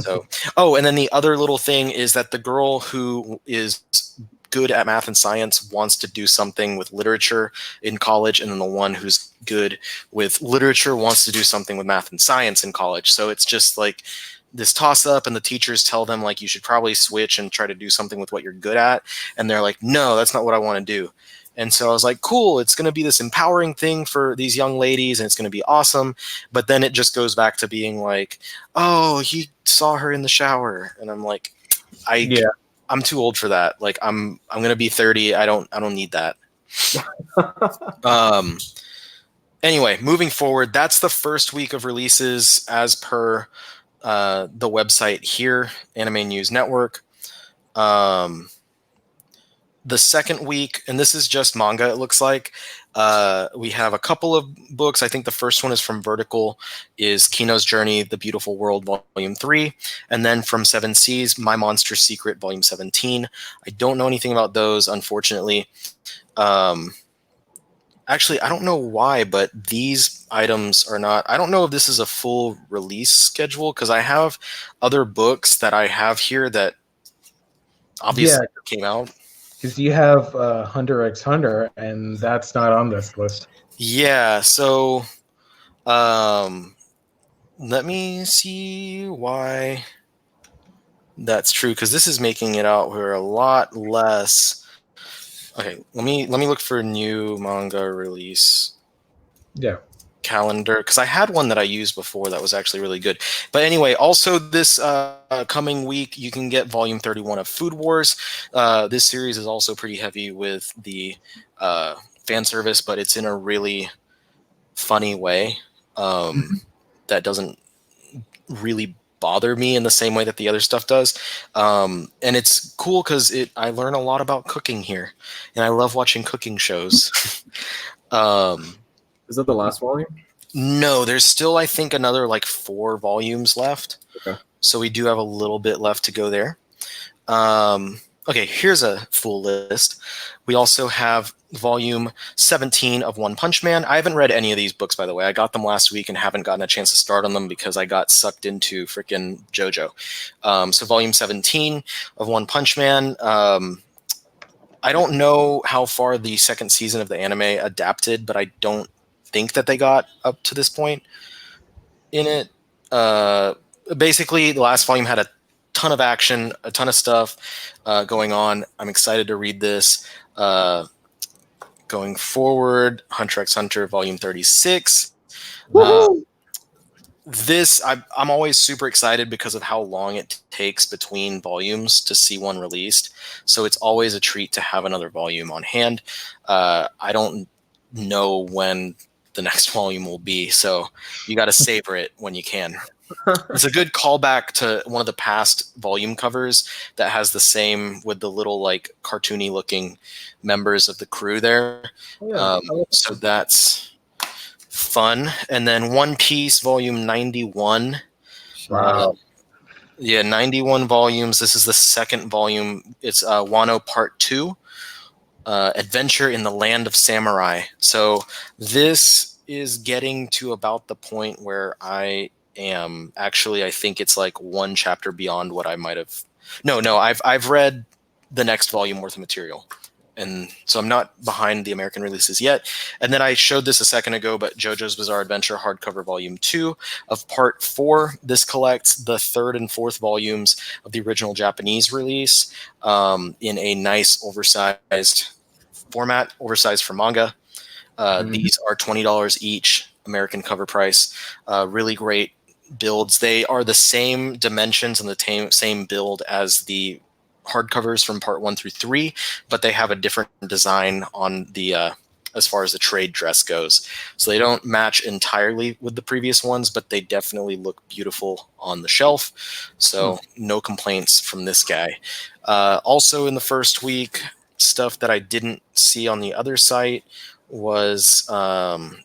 So, and then the other little thing is that the girl who is good at math and science wants to do something with literature in college, and then the one who's good with literature wants to do something with math and science in college. So it's just like this toss up, and the teachers tell them like you should probably switch and try to do something with what you're good at, and they're like, no, that's not what I want to do. And so I was like, cool, it's going to be this empowering thing for these young ladies, and it's going to be awesome. But then it just goes back to being like, oh, he saw her in the shower, and I'm like, I'm too old for that. Like I'm going to be 30. I don't need that. Anyway, moving forward, that's the first week of releases as per the website here, Anime News Network. The second week, and this is just manga, it looks like, we have a couple of books. I think the first one is from Vertical, is Kino's Journey, The Beautiful World, Volume 3. And then from Seven Seas, My Monster Secret, Volume 17. I don't know anything about those, unfortunately. Actually, I don't know why, but these items are not... I don't know if this is a full release schedule, because I have other books that I have here that obviously came out. Because you have Hunter x Hunter, and that's not on this list. Yeah, so let me see why that's true, because this is making it out where a lot less... Okay, let me look for a new manga release calendar, because I had one that I used before that was actually really good. But anyway, also this coming week, you can get Volume 31 of Food Wars. This series is also pretty heavy with the fan service, but it's in a really funny way that doesn't really bother me in the same way that the other stuff does. And it's cool because I learn a lot about cooking here, and I love watching cooking shows. Is that the last volume? No, there's still, I think, another like 4 volumes left. Okay. So we do have a little bit left to go there. Okay, here's a full list. We also have volume 17 of One Punch Man. I haven't read any of these books, by the way. I got them last week and haven't gotten a chance to start on them because I got sucked into freaking JoJo. So volume 17 of One Punch Man. I don't know how far the second season of the anime adapted, but I don't think that they got up to this point in it. Basically, the last volume had a ton of action, a ton of stuff going on. I'm excited to read this. Going forward, Hunter x Hunter Volume 36. I'm always super excited because of how long it takes between volumes to see one released. So it's always a treat to have another volume on hand. I don't know when the next volume will be, so you got to savor it when you can. It's a good callback to one of the past volume covers that has the same with the little like cartoony looking members of the crew there. So that's fun. And then One Piece volume 91. Wow. 91 volumes. This is the second volume. It's Wano Part 2, Adventure in the Land of Samurai. So this is getting to about the point where I am actually, I think it's like one chapter beyond what I might have. No, I've read the next volume worth of material. And so I'm not behind the American releases yet. And then I showed this a second ago, but JoJo's Bizarre Adventure hardcover volume 2 of part 4. This collects the 3rd and 4th volumes of the original Japanese release in a nice oversized format, oversized for manga. These are $20 each, American cover price. Really great builds. They are the same dimensions and the same build as the hardcovers from part 1 through 3, but they have a different design on the as far as the trade dress goes. So they don't match entirely with the previous ones, but they definitely look beautiful on the shelf. So no complaints from this guy. Also in the first week, stuff that I didn't see on the other site was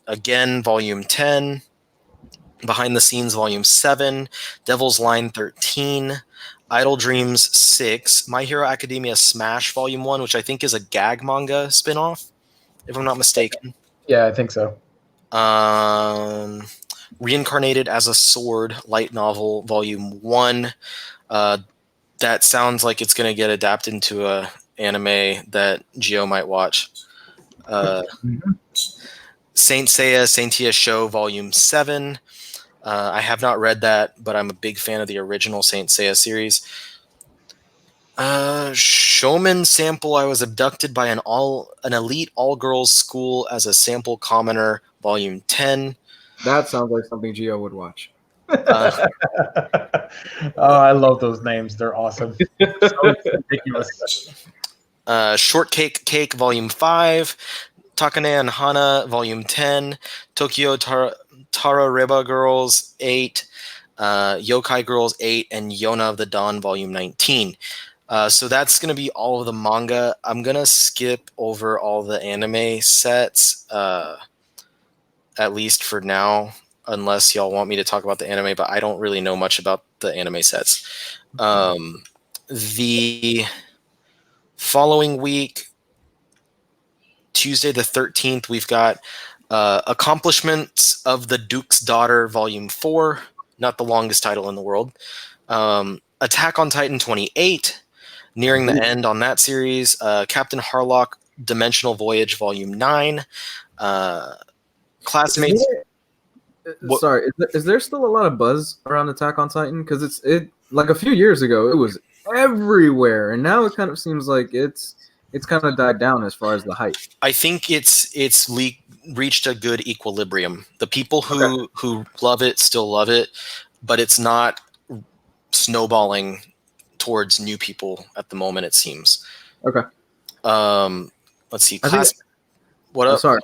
again volume 10, Behind the Scenes volume 7, Devil's Line 13, Idle Dreams 6, My Hero Academia Smash volume 1, which I think is a gag manga spinoff, if I'm not mistaken. Yeah, I think so. Reincarnated as a Sword light novel volume 1. That sounds like it's going to get adapted into a anime that Gio might watch. Saint Seiya Saintia Show volume 7. I have not read that, but I'm a big fan of the original Saint Seiya series. Showman Sample, I Was Abducted by an elite all-girls school as a sample commoner, volume 10. That sounds like something Gio would watch. Oh, I love those names. They're awesome. So ridiculous. Shortcake Cake, volume 5. Takane and Hana, volume 10. Tokyo Tarareba Girls, 8. Yokai Girls, 8. And Yona of the Dawn, volume 19. So that's going to be all of the manga. I'm going to skip over all the anime sets, at least for now, unless y'all want me to talk about the anime, but I don't really know much about the anime sets. The following week, Tuesday the 13th, we've got Accomplishments of the Duke's Daughter, volume 4, not the longest title in the world. Attack on Titan 28, nearing the end on that series. Captain Harlock Dimensional Voyage volume 9. Classmates. Is there still a lot of buzz around Attack on Titan? Because it like a few years ago it was everywhere, and now it kind of seems like it's kind of died down as far as the hype. I think it's reached a good equilibrium. The people who love it still love it, but it's not snowballing towards new people at the moment, it seems. Okay. Let's see. What up? Sorry.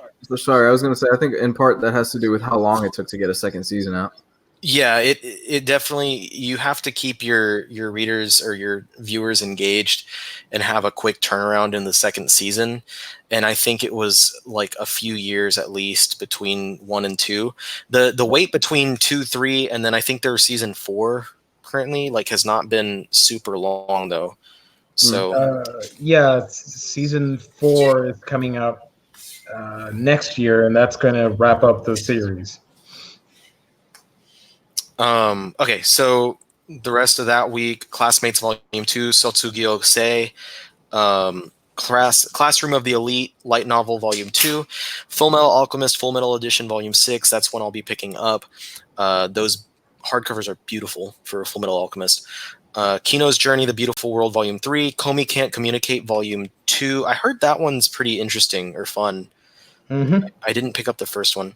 I was going to say, I think in part that has to do with how long it took to get a second season out. Yeah, it definitely, you have to keep your readers or your viewers engaged and have a quick turnaround in the second season. And I think it was like a few years at least between 1 and 2. The wait between 2, 3, and then I think there's season 4 currently has not been super long though. So yeah, season 4 is coming up next year, and that's going to wrap up the series. Okay, so the rest of that week, Classmates Volume 2, Sotsugi Sei, Classroom of the Elite, Light Novel Volume 2, Full Metal Alchemist, Full Metal Edition Volume 6, that's one I'll be picking up. Those hardcovers are beautiful for Full Metal Alchemist. Kino's Journey, The Beautiful World Volume 3, Komi Can't Communicate Volume 2. I heard that one's pretty interesting or fun. I didn't pick up the first one.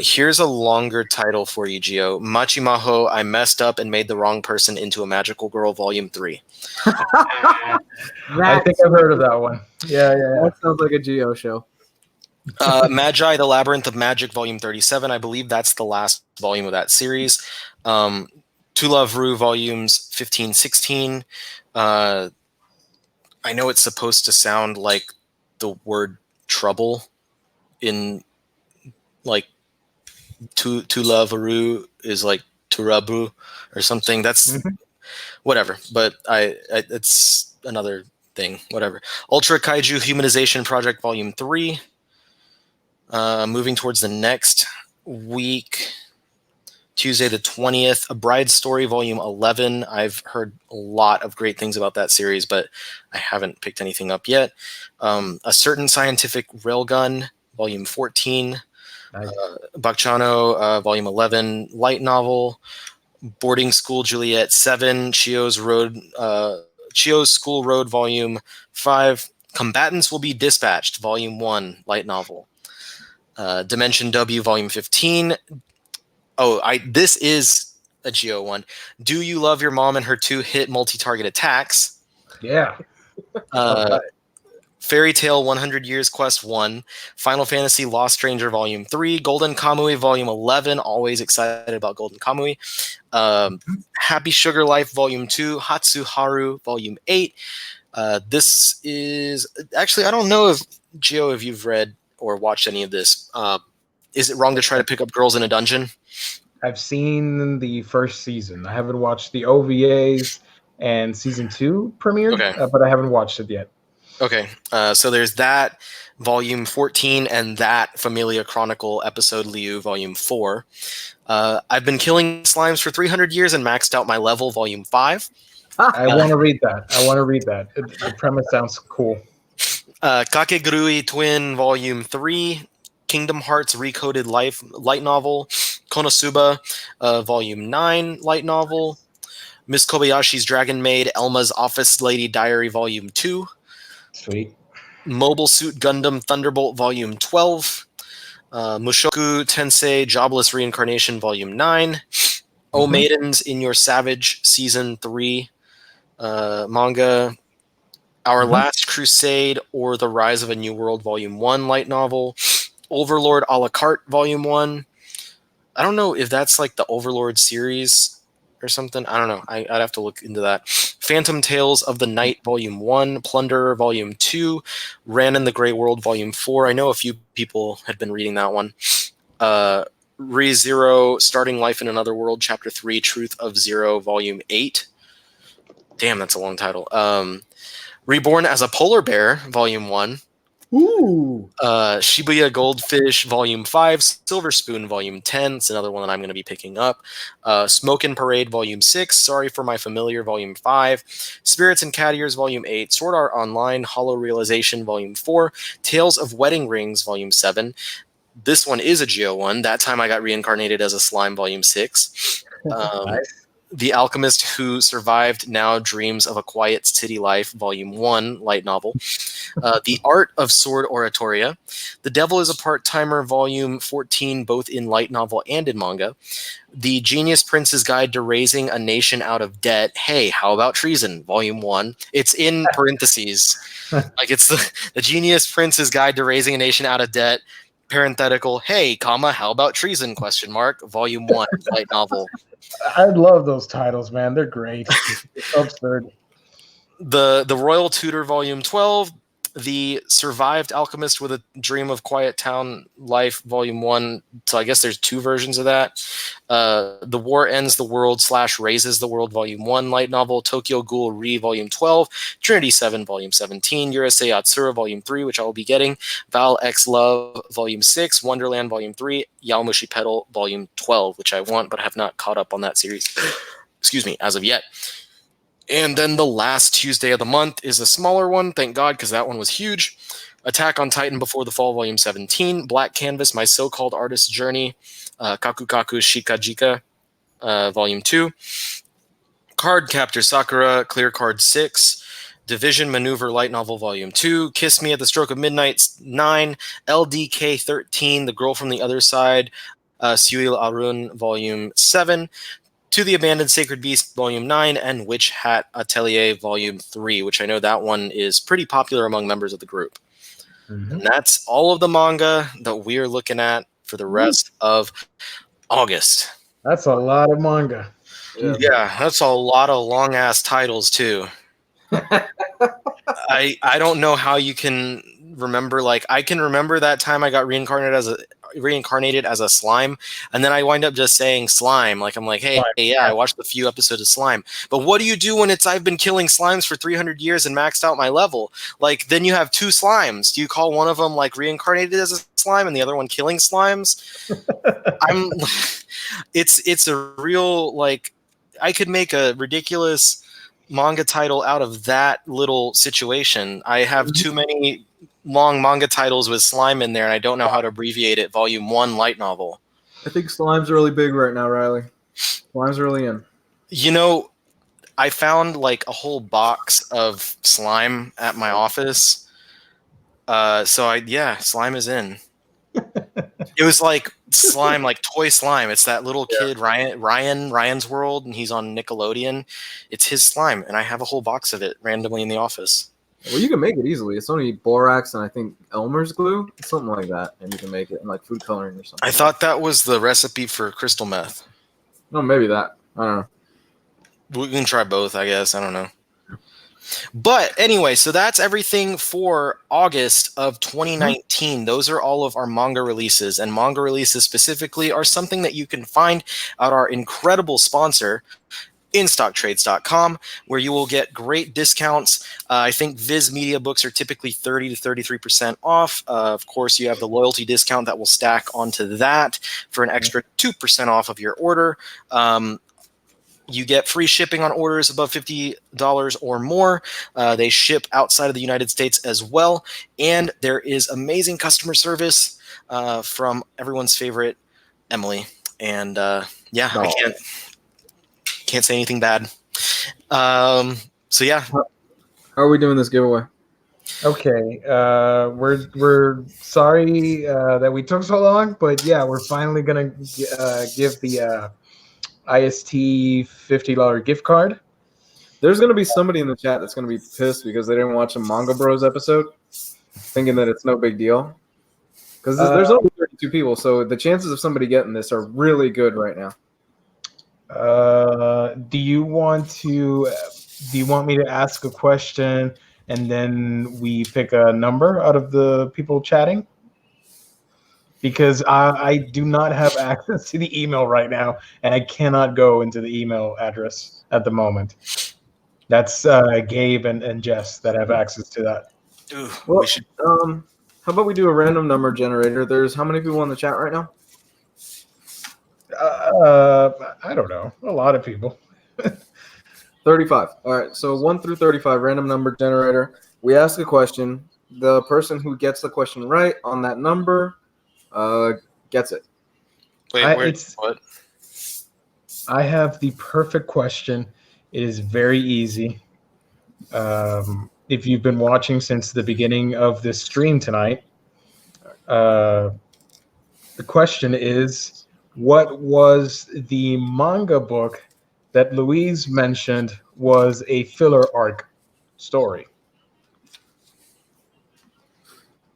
Here's a longer title for you, Gio. Machimaho, I Messed Up and Made the Wrong Person into a Magical Girl, Volume 3. I think I've heard of that one. Yeah. That sounds like a Gio show. Magi, The Labyrinth of Magic, Volume 37. I believe that's the last volume of that series. To Love Ru, Volumes 15, 16. I know it's supposed to sound like the word trouble in to love Aru is like Turabu or something. That's whatever, but it's another thing. Whatever. Ultra Kaiju Humanization Project Volume 3. Moving towards the next week, Tuesday the 20th, A Bride's Story, Volume 11. I've heard a lot of great things about that series, but I haven't picked anything up yet. A Certain Scientific Railgun, Volume 14. Nice. Bakchano, Volume 11, light novel. Boarding School Juliet 7, Chio's School Road, Volume 5. Combatants Will Be Dispatched, Volume 1, light novel. Dimension W, Volume 15. This is a Geo one. Do You Love Your Mom and Her 2-Hit Multi-Target Attacks? Yeah. Fairy Tale 100 Years Quest 1, Final Fantasy Lost Stranger Volume 3, Golden Kamui Volume 11, always excited about Golden Kamui, Happy Sugar Life Volume 2, Hatsuharu Volume 8. This is... Actually, I don't know if you've read or watched any of this. Is it wrong to try to pick up Girls in a Dungeon? I've seen the first season. I haven't watched the OVAs, and season 2 premiered, but I haven't watched it yet. Okay, so there's that, Volume 14, and that Familia Chronicle Episode Liu, Volume 4. I've been killing slimes for 300 years and maxed out my level, Volume 5. I want to read that. The premise sounds cool. Kakegurui Twin, Volume 3. Kingdom Hearts Recoded Life light novel. Konosuba, Volume 9 light novel. Miss Kobayashi's Dragon Maid, Elma's Office Lady Diary, Volume 2. Sweet. Mobile Suit Gundam Thunderbolt, Volume 12. Mushoku Tensei Jobless Reincarnation, Volume 9. Oh Maidens in Your Savage, Season 3. Manga. Our Last Crusade or The Rise of a New World, Volume 1 light novel. Overlord a la carte, Volume 1. I don't know if that's like the Overlord series or something. I don't know. I'd have to look into that. Phantom Tales of the Night, Volume 1. Plunderer, Volume 2. Ran in the Grey World, Volume 4. I know a few people had been reading that one. ReZero, Starting Life in Another World, Chapter 3. Truth of Zero, Volume 8. Damn, that's a long title. Reborn as a Polar Bear, Volume 1. Ooh. Shibuya Goldfish, Volume 5. Silver Spoon, Volume 10. It's another one that I'm going to be picking up. Smokin' Parade, Volume 6. Sorry for My Familiar, Volume 5. Spirits and Cat Ears, Volume 8. Sword Art Online, Hollow Realization, Volume 4. Tales of Wedding Rings, Volume 7. This one is a Geo one. That time I got reincarnated as a slime, Volume 6. Nice. The Alchemist Who Survived Now Dreams of a Quiet City Life, Volume 1, light novel. The Art of Sword Oratoria. The Devil is a Part-Timer, Volume 14, both in light novel and in manga. The Genius Prince's Guide to Raising a Nation Out of Debt. Hey, how about treason? Volume 1. It's in parentheses. Like it's the Genius Prince's Guide to Raising a Nation Out of Debt. Parenthetical, hey, comma, how about treason? Question mark. Volume 1, light novel. I love those titles, man. They're great. It's so absurd. The Royal Tutor, Volume 12. The Survived Alchemist with a Dream of Quiet Town Life, Volume 1. So I guess there's 2 versions of that. The War Ends the World / Raises the World, Volume 1, light novel. Tokyo Ghoul Re, Volume 12. Trinity 7, Volume 17. Urusei Yatsura, Volume 3, which I will be getting. Val X Love, Volume 6. Wonderland, Volume 3. Yaomushi Pedal, Volume 12, which I want, but have not caught up on that series. Excuse me, as of yet. And then the last Tuesday of the month is a smaller one, thank God, because that one was huge. Attack on Titan Before the Fall, Volume 17. Black Canvas, My So-Called Artist's Journey. Kaku Kaku Shikajika, Volume 2. Card Captor Sakura, Clear Card 6. Division Maneuver Light Novel, Volume 2. Kiss Me at the Stroke of Midnight, 9. LDK 13, The Girl from the Other Side. Suil Arun, Volume 7. To the Abandoned Sacred Beast, Volume 9, and Witch Hat Atelier, Volume 3, which I know that one is pretty popular among members of the group. And that's all of the manga that we're looking at for the rest of August. That's a lot of manga. Yeah, that's a lot of long-ass titles, too. I don't know how you can remember, like, I can remember that time I got reincarnated as a slime, and then I wind up just saying slime. Like, I'm like, hey, I watched a few episodes of Slime. But what do you do when it's I've been killing slimes for 300 years and maxed out my level? Like, then you have 2 slimes. Do you call one of them, like, reincarnated as a slime and the other one killing slimes. It's a real, like, I could make a ridiculous manga title out of that little situation. I have too many long manga titles with slime in there, and I don't know how to abbreviate it. Volume 1 light novel. I think slime's really big right now, Ryley. Slime's really in. You know, I found like a whole box of slime at my office. Slime is in. It was like slime, like toy slime. It's that little kid, Ryan's World, and he's on Nickelodeon. It's his slime, and I have a whole box of it randomly in the office. Well, you can make it easily. It's only borax and I think Elmer's glue, something like that, and you can make it in like food coloring or something. I thought that was the recipe for crystal meth. No, maybe that. I don't know. We can try both, I guess. I don't know. But anyway, so that's everything for August of 2019. Those are all of our manga releases, and manga releases specifically are something that you can find at our incredible sponsor, InStockTrades.com, where you will get great discounts. I think Viz Media books are typically 30 to 33% off. Of course, you have the loyalty discount that will stack onto that for an extra 2% off of your order. You get free shipping on orders above $50 or more. They ship outside of the United States as well. And there is amazing customer service from everyone's favorite, Emily. And I can't say anything bad. How are we doing this giveaway? Okay, we're sorry that we took so long, but yeah, we're finally gonna give the IST $50 gift card. There's going to be somebody in the chat that's going to be pissed because they didn't watch a Manga Bros episode, thinking that it's no big deal. Because there's only 32 people, so the chances of somebody getting this are really good right now. Do you want me to ask a question and then we pick a number out of the people chatting? Because I do not have access to the email right now, and I cannot go into the email address at the moment. That's Gabe and Jess that have access to that. Ooh, well, we should. How about we do a random number generator? There's how many people in the chat right now? I don't know. A lot of people. 35. All right, so 1 through 35, random number generator. We ask a question. The person who gets the question right on that number gets it. Wait, what? I have the perfect question. It is very easy. If you've been watching since the beginning of this stream tonight, the question is, what was the manga book that Louise mentioned was a filler arc story?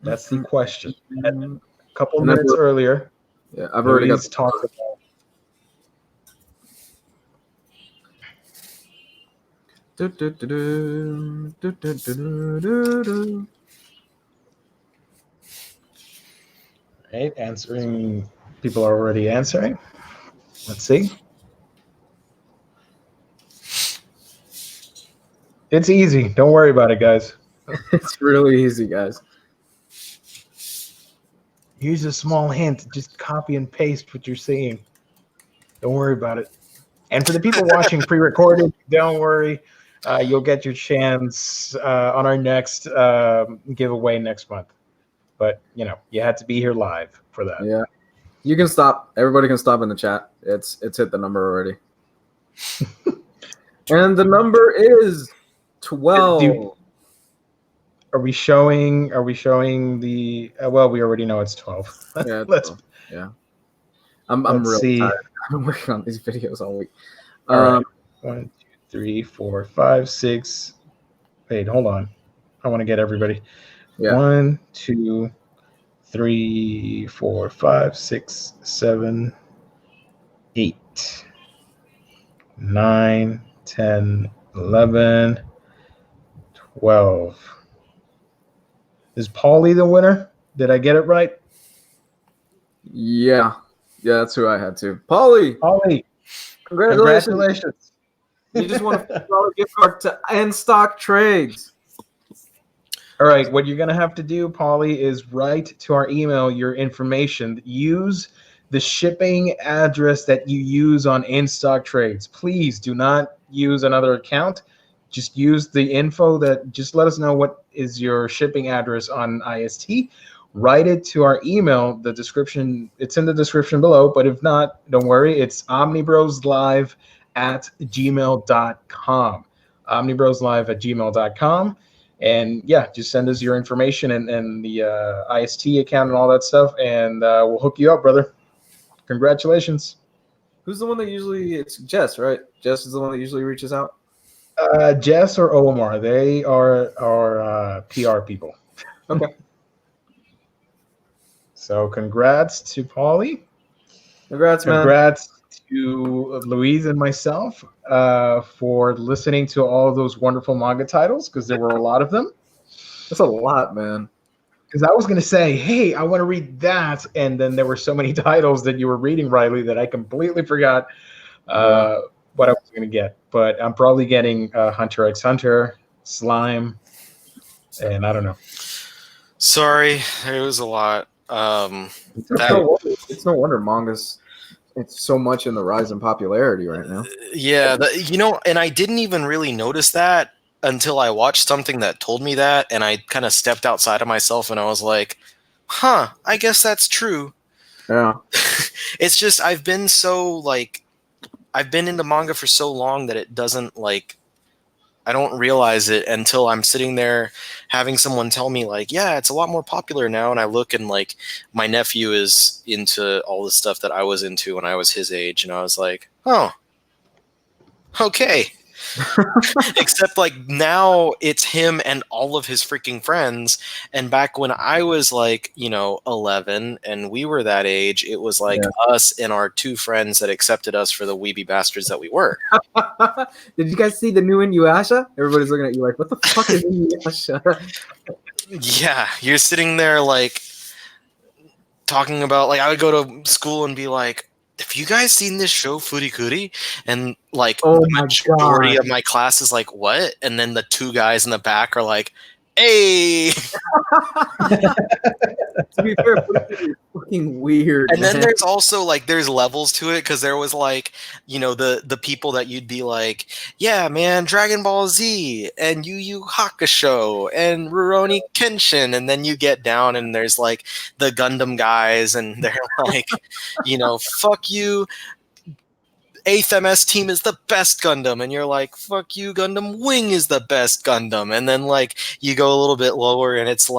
That's the question. And a couple minutes earlier, I've already got talked about. Right, answering. People are already answering. Let's see. It's easy. Don't worry about it, guys. It's really easy, guys. Here's a small hint. Just copy and paste what you're seeing. Don't worry about it. And for the people watching pre-recorded, don't worry. You'll get your chance on our next giveaway next month. But, you had to be here live for that. Yeah. You can stop. Everybody can stop in the chat. It's hit the number already. And the number is 12. Are we showing the well, we already know it's 12. Yeah. I'm really tired. I've been working on these videos all week. All right. 1, 2, 3, 4, 5, 6. Wait, hold on. I want to get everybody. Yeah. 1, 2, 3, 4, 5, 6, 7, 8, 9, 10, 11, 12. Is Paulie the winner? Did I get it right? Yeah, that's who I had to. Paulie, congratulations. You just won a $50 gift card to End Stock Trades. All right, what you're going to have to do, Polly, is write to our email your information. Use the shipping address that you use on In-Stock Trades. Please do not use another account. Just use the info that, just let us know what is your shipping address on IST. Write it to our email. The description, it's in the description below, but if not, don't worry. It's omnibroslive@gmail.com. omnibroslive@gmail.com. And yeah, just send us your information and the IST account and all that stuff, and we'll hook you up, brother. Congratulations. Who's the one that usually? It's Jess, right? Jess is the one that usually reaches out. Jess or Omar, they are our PR people. Okay. So congrats to Paulie. Congrats, man. Congrats to Louise and myself for listening to all of those wonderful manga titles, because there were a lot of them. That's a lot, man. Because I was going to say, hey, I want to read that. And then there were so many titles that you were reading, Ryley, that I completely forgot what I was going to get. But I'm probably getting Hunter x Hunter, Slime, and I don't know. Sorry, it was a lot. It's no wonder manga's it's so much in the rise in popularity right now. Yeah, and I didn't even really notice that until I watched something that told me that, and I kind of stepped outside of myself and I was like, huh, I guess that's true. Yeah. It's just I've been into manga for so long that it doesn't I don't realize it until I'm sitting there having someone tell me yeah, it's a lot more popular now. And I look and my nephew is into all the stuff that I was into when I was his age. And I was like, oh, okay. Except now it's him and all of his freaking friends. And back when I was 11 and we were that age, it was us and our two friends that accepted us for the weeby bastards that we were. Did you guys see the new Inuyasha? Everybody's looking at you like, what the fuck is Inuyasha? Yeah, you're sitting there talking about I would go to school and be like, have you guys seen this show Furikuri? And oh the my majority God. of my class is like, what? And then the two guys in the back are like, hey. To be fair, Furikuri is fucking weird. And then there's also there's levels to it, because there was the people that you'd be like, yeah, man, Dragon Ball Z and Yu Yu Hakusho and Rurouni Kenshin, and then you get down and there's the Gundam guys, and they're fuck you, 8th MS team is the best Gundam, and you're like, fuck you, Gundam Wing is the best Gundam. And then you go a little bit lower and it's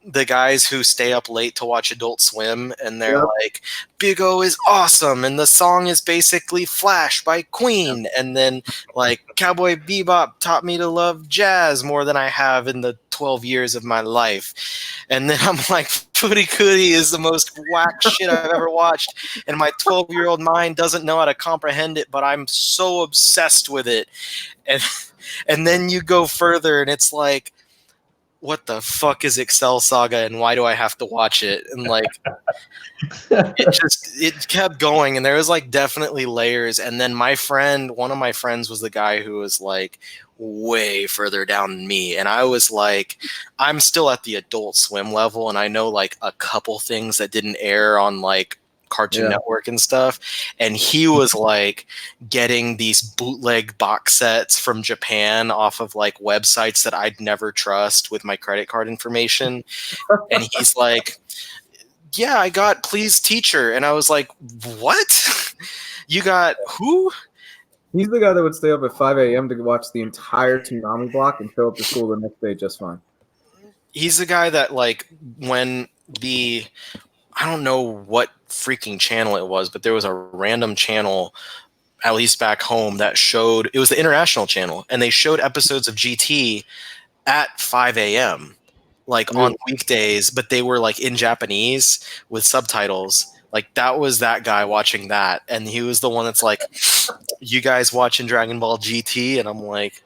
the guys who stay up late to watch Adult Swim, and they're like, Big O is awesome, and the song is basically Flash by Queen, and then Cowboy Bebop taught me to love jazz more than I have in the 12 years of my life. And then I'm like, Furikuri is the most whack shit I've ever watched, and my 12-year-old mind doesn't know how to comprehend it, but I'm so obsessed with it. And then you go further and it's what the fuck is Excel Saga, and why do I have to watch it? And it kept going, and there was definitely layers. And then one of my friends was the guy who was way further down than me, and I was I'm still at the Adult Swim level, and I know a couple things that didn't air on Cartoon Network and stuff, and he was getting these bootleg box sets from Japan off of websites that I'd never trust with my credit card information. And he's like, yeah, I got Please Teacher. And I was like, what? You got who? He's the guy that would stay up at 5 a.m. to watch the entire Toonami block and show up to school the next day just fine. He's the guy that when I don't know what freaking channel it was, but there was a random channel, at least back home, that showed, it was the international channel, and they showed episodes of GT at 5 a.m. On weekdays, but they were in Japanese with subtitles. That was that guy watching that, and he was the one that's you guys watching Dragon Ball GT? And I'm like,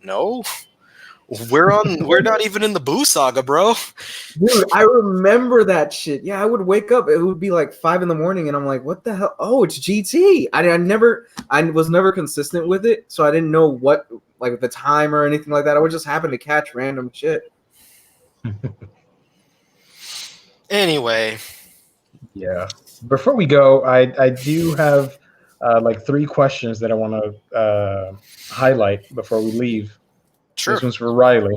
no. We're not even in the Boo Saga, bro. Dude, I remember that shit. Yeah, I would wake up. It would be 5 in the morning, and I'm like, what the hell? Oh, it's GT. I was never consistent with it, so I didn't know what like the time or anything like that. I would just happen to catch random shit. Anyway, Yeah. Before we go, I do have like 3 questions that I want to highlight before we leave. sure. This one's for Ryley.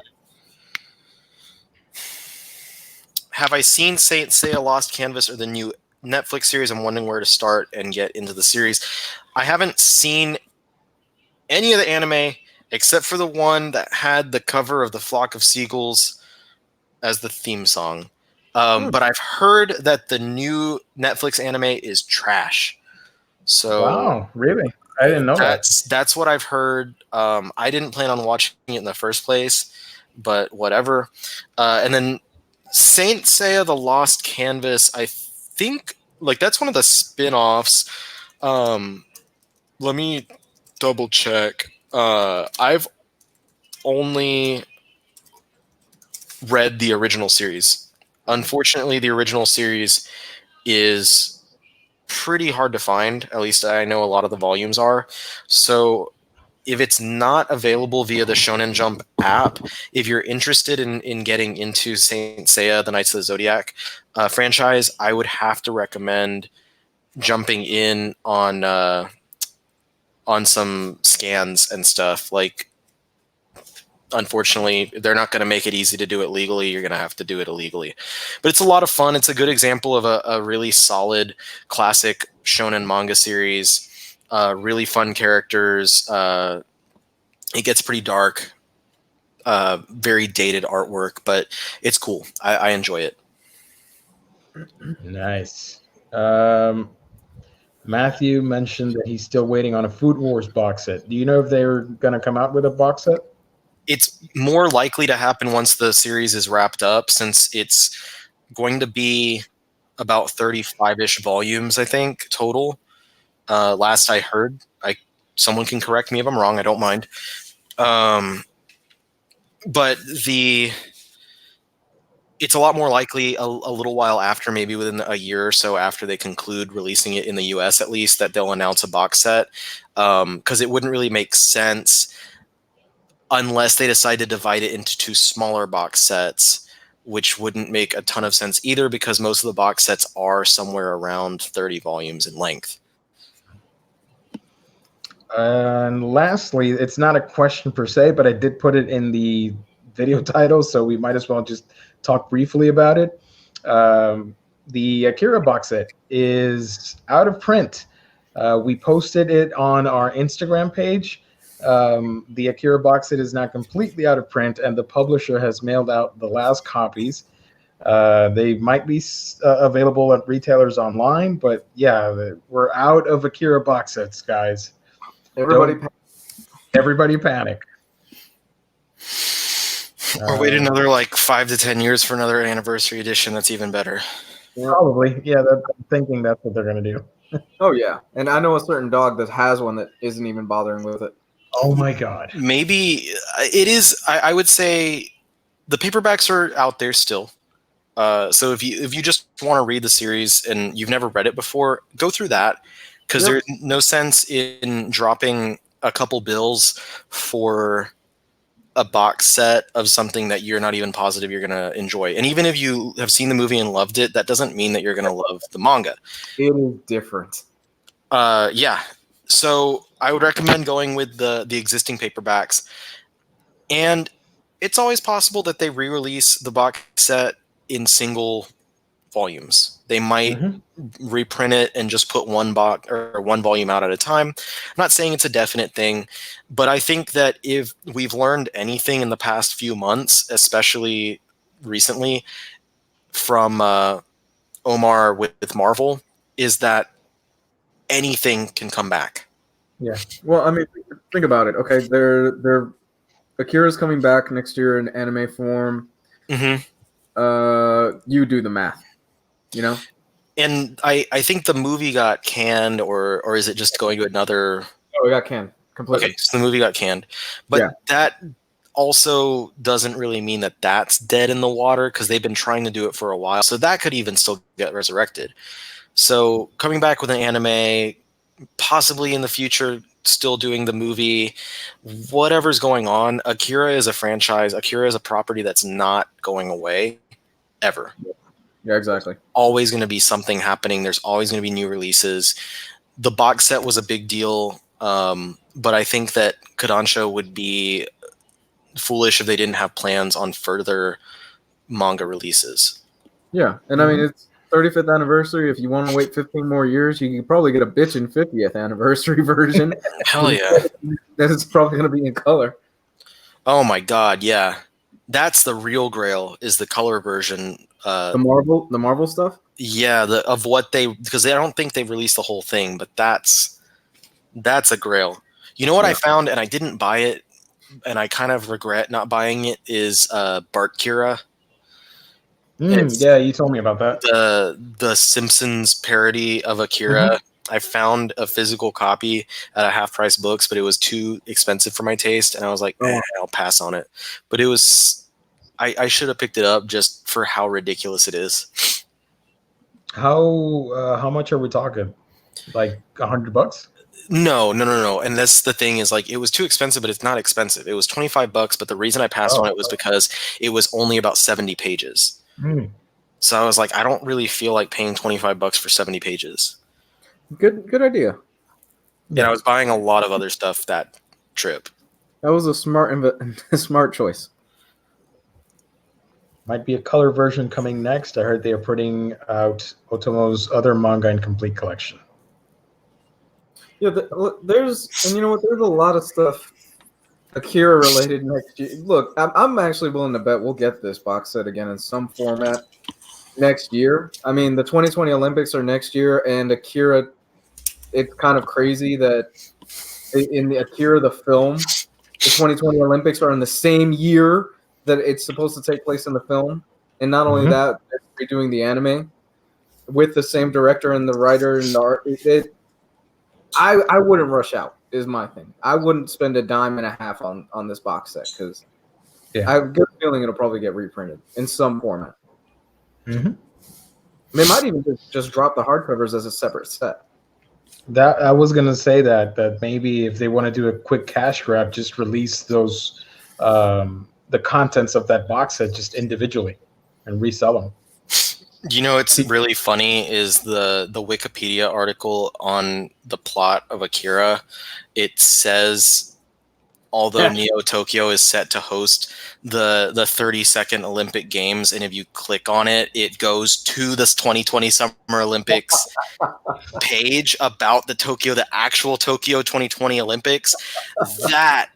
Have I seen Saint Seiya Lost Canvas or the new Netflix series? I'm wondering where to start and get into the series. I haven't seen any of the anime except for the one that had the cover of the flock of seagulls as the theme song. But I've heard that the new Netflix anime is trash. So Wow, really? I didn't know that. that's what I've heard. I didn't plan on watching it in the first place, but whatever. And then Saint Seiya: The Lost Canvas, I think, like, that's one of the spin-offs. Let me double check. I've only read the original series. Unfortunately, the original series is pretty hard to find. At least I know a lot of the volumes are. So if it's not available via the Shonen Jump app, if you're interested in getting into Saint Seiya, the Knights of the Zodiac franchise, I would have to recommend jumping in on some scans and stuff. Like, unfortunately, they're not going to make it easy to do it legally. You're going to have to do it illegally. But it's a lot of fun. It's a good example of a really solid classic shonen manga series. Really fun characters. It gets pretty dark. Very dated artwork, but it's cool. I enjoy it. Nice. Matthew mentioned that he's still waiting on a Food Wars box set. Do you know if they're going to come out with a box set? It's more likely to happen once the series is wrapped up, since it's going to be about 35-ish volumes, I think, total. Last I heard. Someone can correct me if I'm wrong. I don't mind. But it's a lot more likely a little while after, maybe within a year or so after they conclude releasing it in the US, at least, that they'll announce a box set. Because it wouldn't really make sense unless they decide to divide it into 2 smaller box sets, which wouldn't make a ton of sense either, because most of the box sets are somewhere around 30 volumes in length. And lastly, it's not a question per se, but I did put it in the video title, so we might as well just talk briefly about it. The Akira box set is out of print. We posted it on our Instagram page. The Akira box set is now completely out of print, and the publisher has mailed out the last copies. They might be available at retailers online, but yeah, we're out of Akira box sets, guys. Everybody panic. Or wait another like 5 to 10 years for another anniversary edition. That's even better. Probably. Yeah, I'm thinking that's what they're going to do. Oh, yeah. And I know a certain dog that has one that isn't even bothering with it. Oh, my God. Maybe it is. I would say the paperbacks are out there still. So if you just want to read the series and you've never read it before, go through that, because there's no sense in dropping a couple bills for a box set of something that you're not even positive you're going to enjoy. And even if you have seen the movie and loved it, that doesn't mean that you're going to love the manga. It is different. Yeah. So I would recommend going with the existing paperbacks. And it's always possible that they re-release the box set in single volumes. They might reprint it and just put one volume out at a time. I'm not saying it's a definite thing, but I think that if we've learned anything in the past few months, especially recently from Omar with Marvel, is that anything can come back. Yeah. Well, I mean, think about it. Okay, they're Akira's coming back next year in anime form. Mm-hmm. You do the math. You know? And I think the movie got canned, or is it just going to another... Oh, it got canned completely. Okay, so the movie got canned. But that also doesn't really mean that that's dead in the water, because they've been trying to do it for a while. So that could even still get resurrected. So coming back with an anime, possibly in the future, still doing the movie, whatever's going on, Akira is a franchise. Akira is a property that's not going away ever. Yeah, exactly. Always going to be something happening. There's always going to be new releases. The box set was a big deal, but I think that Kodansha would be foolish if they didn't have plans on further manga releases. Yeah, and I mean, it's 35th anniversary. If you want to wait 15 more years, you could probably get a bitchin' 50th anniversary version. Hell yeah. That is probably going to be in color. Oh my god, yeah. That's the real grail, is the color version. The Marvel stuff? Yeah, of what because I don't think they've released the whole thing, but that's a grail. You know what I found, and I didn't buy it, and I kind of regret not buying it, is Bart Kira. Yeah, you told me about that. The Simpsons parody of Akira. I found a physical copy at a Half Price Books, but it was too expensive for my taste, and I was like, I'll pass on it. But it was, I should have picked it up just for how ridiculous it is. How much are we talking? Like $100? No. And that's the thing, is like, it was too expensive, but it's not expensive. It was $25, but the reason I passed on it was because it was only about 70 pages. So I was like, I don't really feel like paying $25 for 70 pages. Good idea. Yeah, I was buying a lot of other stuff that trip. That was a smart choice. Might be a color version coming next. I heard they are putting out Otomo's other manga in complete collection. Yeah, there's a lot of stuff Akira related next year. Look, I'm actually willing to bet we'll get this box set again in some format next year. I mean, the 2020 Olympics are next year, and Akira, it's kind of crazy that in the Akira, the film, the 2020 Olympics are in the same year that it's supposed to take place in the film. And not only that, they're redoing the anime with the same director and the writer and the art. I wouldn't rush out, is my thing. I wouldn't spend a dime and a half on this box set, because I have a good feeling it'll probably get reprinted in some format. They might even just drop the hardcovers as a separate set. That I was gonna say that maybe if they want to do a quick cash grab, just release those the contents of that box set just individually and resell them. You know, it's really funny is the Wikipedia article on the plot of Akira. It says, although Neo Tokyo is set to host the 32nd Olympic Games, and if you click on it, it goes to this 2020 Summer Olympics page about the actual Tokyo 2020 Olympics. That.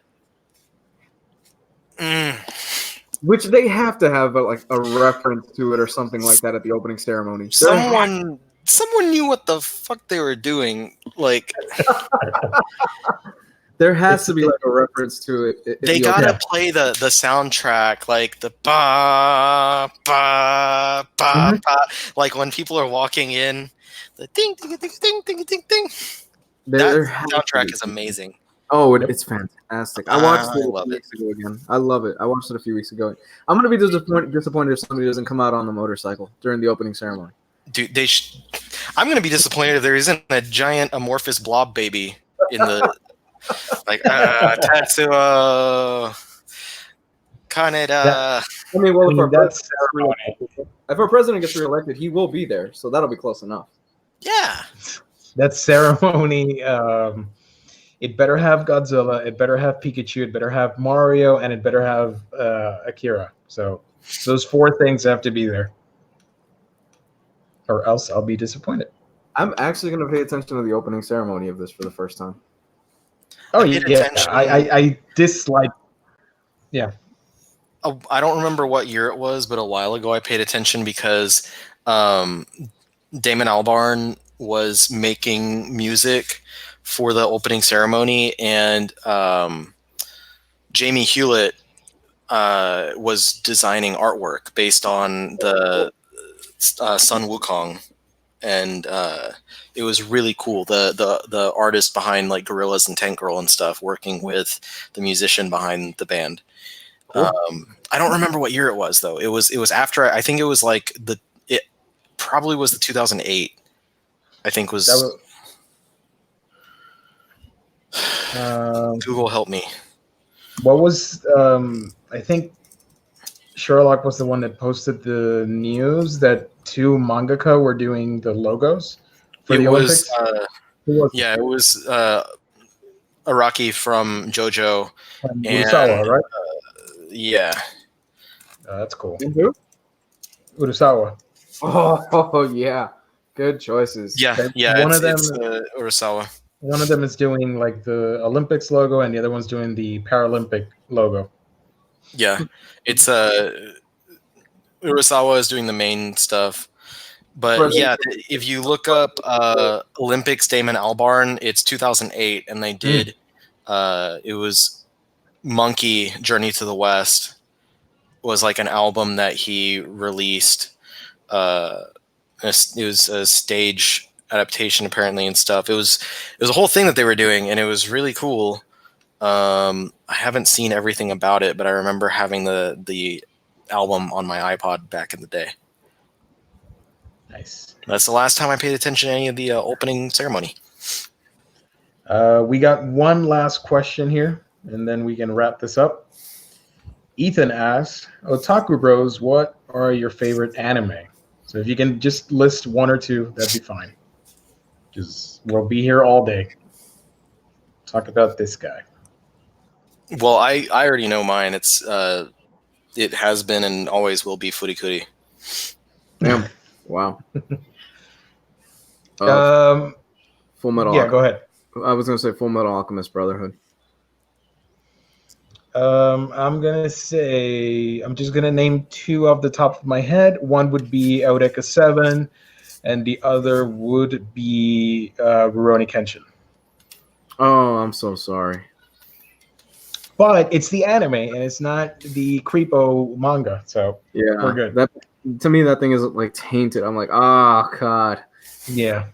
Which they have to have a reference to it or something like that at the opening ceremony. Someone knew what the fuck they were doing. Like, there has to be a reference to it. They gotta play the soundtrack, like the ba ba ba ba, like when people are walking in, the ding ding ding ding ding ding ding. That soundtrack is amazing. Oh, it's fantastic. I watched it a few weeks ago again. I love it. I watched it a few weeks ago. I'm going to be disappointed if somebody doesn't come out on the motorcycle during the opening ceremony. Dude, I'm going to be disappointed if there isn't a giant amorphous blob baby in the like Tatsuo Kaneda. I mean, well, if our president gets reelected, he will be there, so that'll be close enough. Yeah. That ceremony, it better have Godzilla, it better have Pikachu, it better have Mario, and it better have Akira. So those four things have to be there, or else I'll be disappointed. I'm actually going to pay attention to the opening ceremony of this for the first time. Oh, yeah. I dislike. Yeah. I don't remember what year it was, but a while ago I paid attention because Damon Albarn was making music for the opening ceremony, and Jamie Hewlett was designing artwork based on the Sun Wukong, and it was really cool. The artist behind like Gorillaz and Tank Girl and stuff working with the musician behind the band. Cool. I don't remember what year it was though. It was after, I think it was like it probably was the 2008. I think was. Google help me. What was I think Sherlock was the one that posted the news that 2 mangaka were doing the logos for the Olympics. Who was it? Yeah, it was Araki from JoJo. And And Urasawa, right? Yeah. That's cool. And who? Urasawa. Oh yeah, good choices. Yeah, Okay, yeah. one It's, of them- it's Urasawa. One of them is doing like the Olympics logo, and the other one's doing the Paralympic logo. Yeah, it's Urasawa is doing the main stuff. But yeah, if you look up Olympics Damon Albarn, it's 2008, and they did. It was Monkey Journey to the West was like an album that he released. It was a stage adaptation apparently and stuff. It was a whole thing that they were doing, and it was really cool. I haven't seen everything about it, but I remember having the album on my iPod back in the day. Nice. That's the last time I paid attention to any of the opening ceremony. We got one last question here, and then we can wrap this up. Ethan asks, Otakubros, what are your favorite anime? So if you can just list 1 or 2, that'd be fine. We'll be here all day. Talk about this guy. Well, I already know mine. It's it has been and always will be Furikuri. Damn. Wow. Full Metal. Yeah, go ahead. I was gonna say Full Metal Alchemist Brotherhood. I'm just gonna name 2 off the top of my head. One would be Eureka 7, and the other would be Rurouni Kenshin. Oh, I'm so sorry. But it's the anime, and it's not the creepo manga, so Yeah, we're good. That to me, that thing is like tainted. I'm like, oh god. Yeah.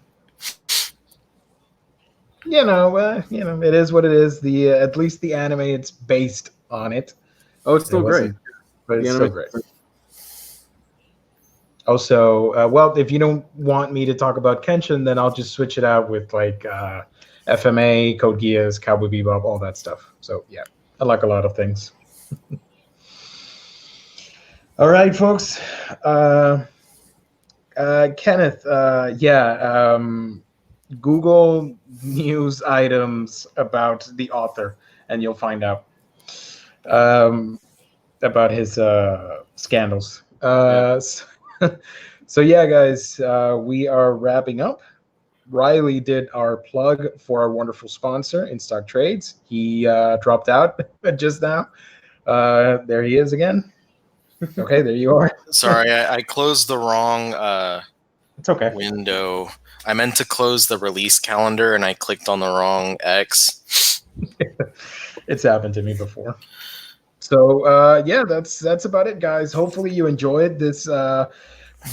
It is what it is. The at least the anime, it's based on it. Oh, it's still great. wasn't- But it's The still anime- great. Also, well, if you don't want me to talk about Kenshin, then I'll just switch it out with like FMA, Code Geass, Cowboy Bebop, all that stuff. So yeah, I like a lot of things. All right, folks. Kenneth, Google news items about the author, and you'll find out about his scandals. So yeah, guys, we are wrapping up. Ryley did our plug for our wonderful sponsor, In Stock Trades. He dropped out just now. There he is again. Okay, there you are. Sorry, I closed the wrong It's okay. window. I meant to close the release calendar, and I clicked on the wrong X. It's happened to me before. So yeah, that's about it, guys. Hopefully you enjoyed this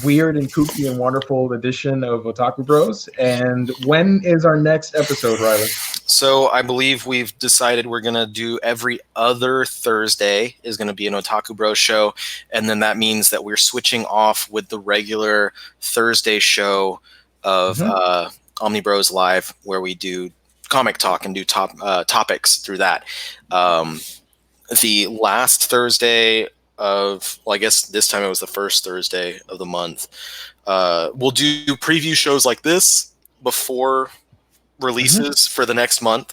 weird and kooky and wonderful edition of Otaku Bros. And when is our next episode, Ryley? So I believe we've decided we're going to do every other Thursday is going to be an Otaku Bros show. And then that means that we're switching off with the regular Thursday show of Omnibroslive, where we do comic talk and do topics through that. The last Thursday of, well, I guess this time it was the first Thursday of the month. We'll do preview shows like this before releases for the next month.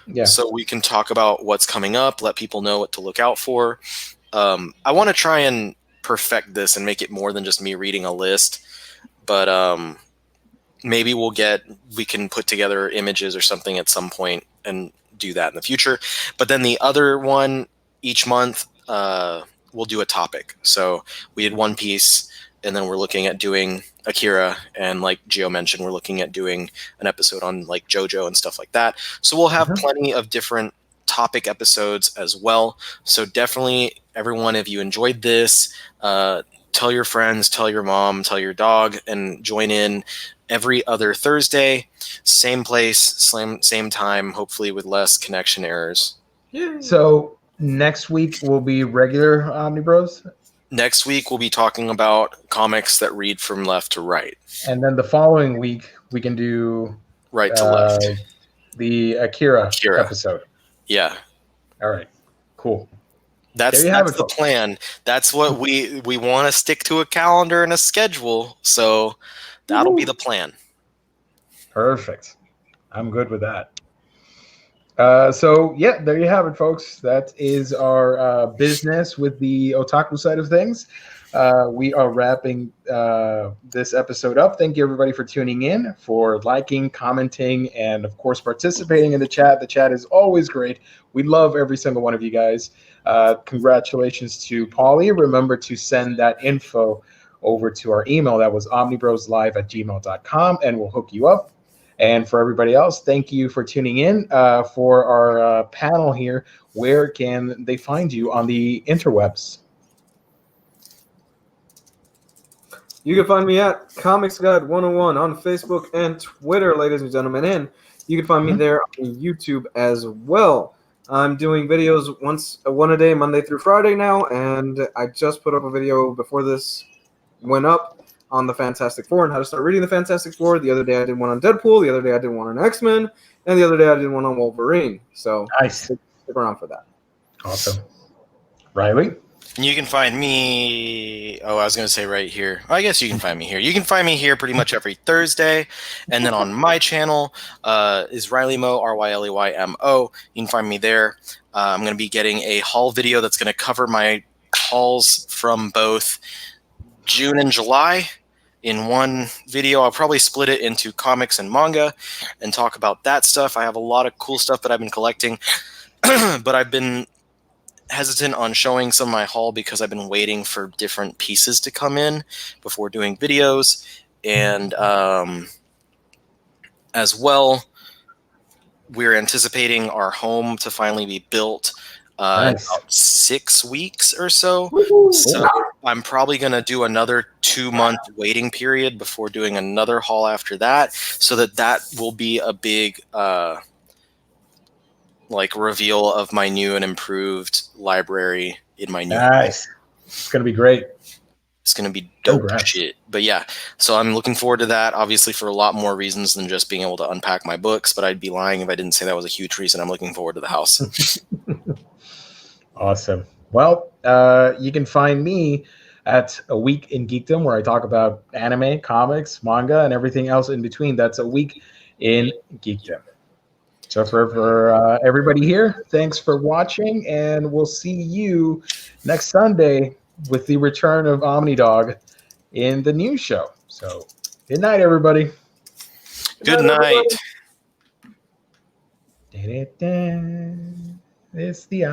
Yeah. So we can talk about what's coming up, let people know what to look out for. I want to try and perfect this and make it more than just me reading a list. But maybe we can put together images or something at some point and do that in the future. But then the other one each month, we'll do a topic. So we did One Piece, and then we're looking at doing Akira, and like Gio mentioned, we're looking at doing an episode on like JoJo and stuff like that. So we'll have plenty of different topic episodes as well. So definitely, everyone, if you enjoyed this, tell your friends, tell your mom, tell your dog, and join in every other Thursday, same place, same time, hopefully with less connection errors. So next week will be regular Omnibros, Next week, we'll be talking about comics that read from left to right. and then the following week we can do Right to left. the Akira episode. Yeah. All right. Cool. That's There you have it, the folks. plan. That's what we want to stick to a calendar and a schedule. So that'll be the plan. Perfect. I'm good with that. So yeah, there you have it, folks. That is our business with the otaku side of things. We are wrapping this episode up. Thank you, everybody, for tuning in, for liking, commenting, and of course participating in the chat. The chat is always great. We love every single one of you guys. Congratulations to Polly. Remember to send that info over to our email. That was omnibroslive@gmail.com, and we'll hook you up. And for everybody else, thank you for tuning in for our panel here. Where can they find you on the interwebs? You can find me at Comics Guide 101 on Facebook and Twitter, ladies and gentlemen. And you can find me there on YouTube as well. I'm doing videos one a day, Monday through Friday now. And I just put up a video before this went up on the Fantastic Four and how to start reading the Fantastic Four. The other day I did one on Deadpool. The other day I did one on X-Men. And the other day I did one on Wolverine. So nice. Stick around for that. Awesome. Ryley? And you can find me, I was going to say right here. I guess you can find me here. You can find me here pretty much every Thursday. And then on my channel is RyleyMo, RYLEYMO. You can find me there. I'm going to be getting a haul video that's going to cover my hauls from both June and July in one video. I'll probably split it into comics and manga and talk about that stuff. I have a lot of cool stuff that I've been collecting, but I've been hesitant on showing some of my haul because I've been waiting for different pieces to come in before doing videos. And as well, we're anticipating our home to finally be built Nice. in about 6 weeks or so. Woo-hoo. So I'm probably going to do another 2-month waiting period before doing another haul after that, so that will be a big reveal of my new and improved library in my new Nice. It's going to be great. It's going to be dope Congrats. shit. But yeah, so I'm looking forward to that, obviously, for a lot more reasons than just being able to unpack my books, but I'd be lying if I didn't say that was a huge reason I'm looking forward to the house. Awesome. Well, you can find me at A Week in Geekdom, where I talk about anime, comics, manga, and everything else in between. That's A Week in Geekdom. So for everybody here, thanks for watching, and we'll see you next Sunday with the return of Omnidog in the news show. So good night, everybody. Good night. It's the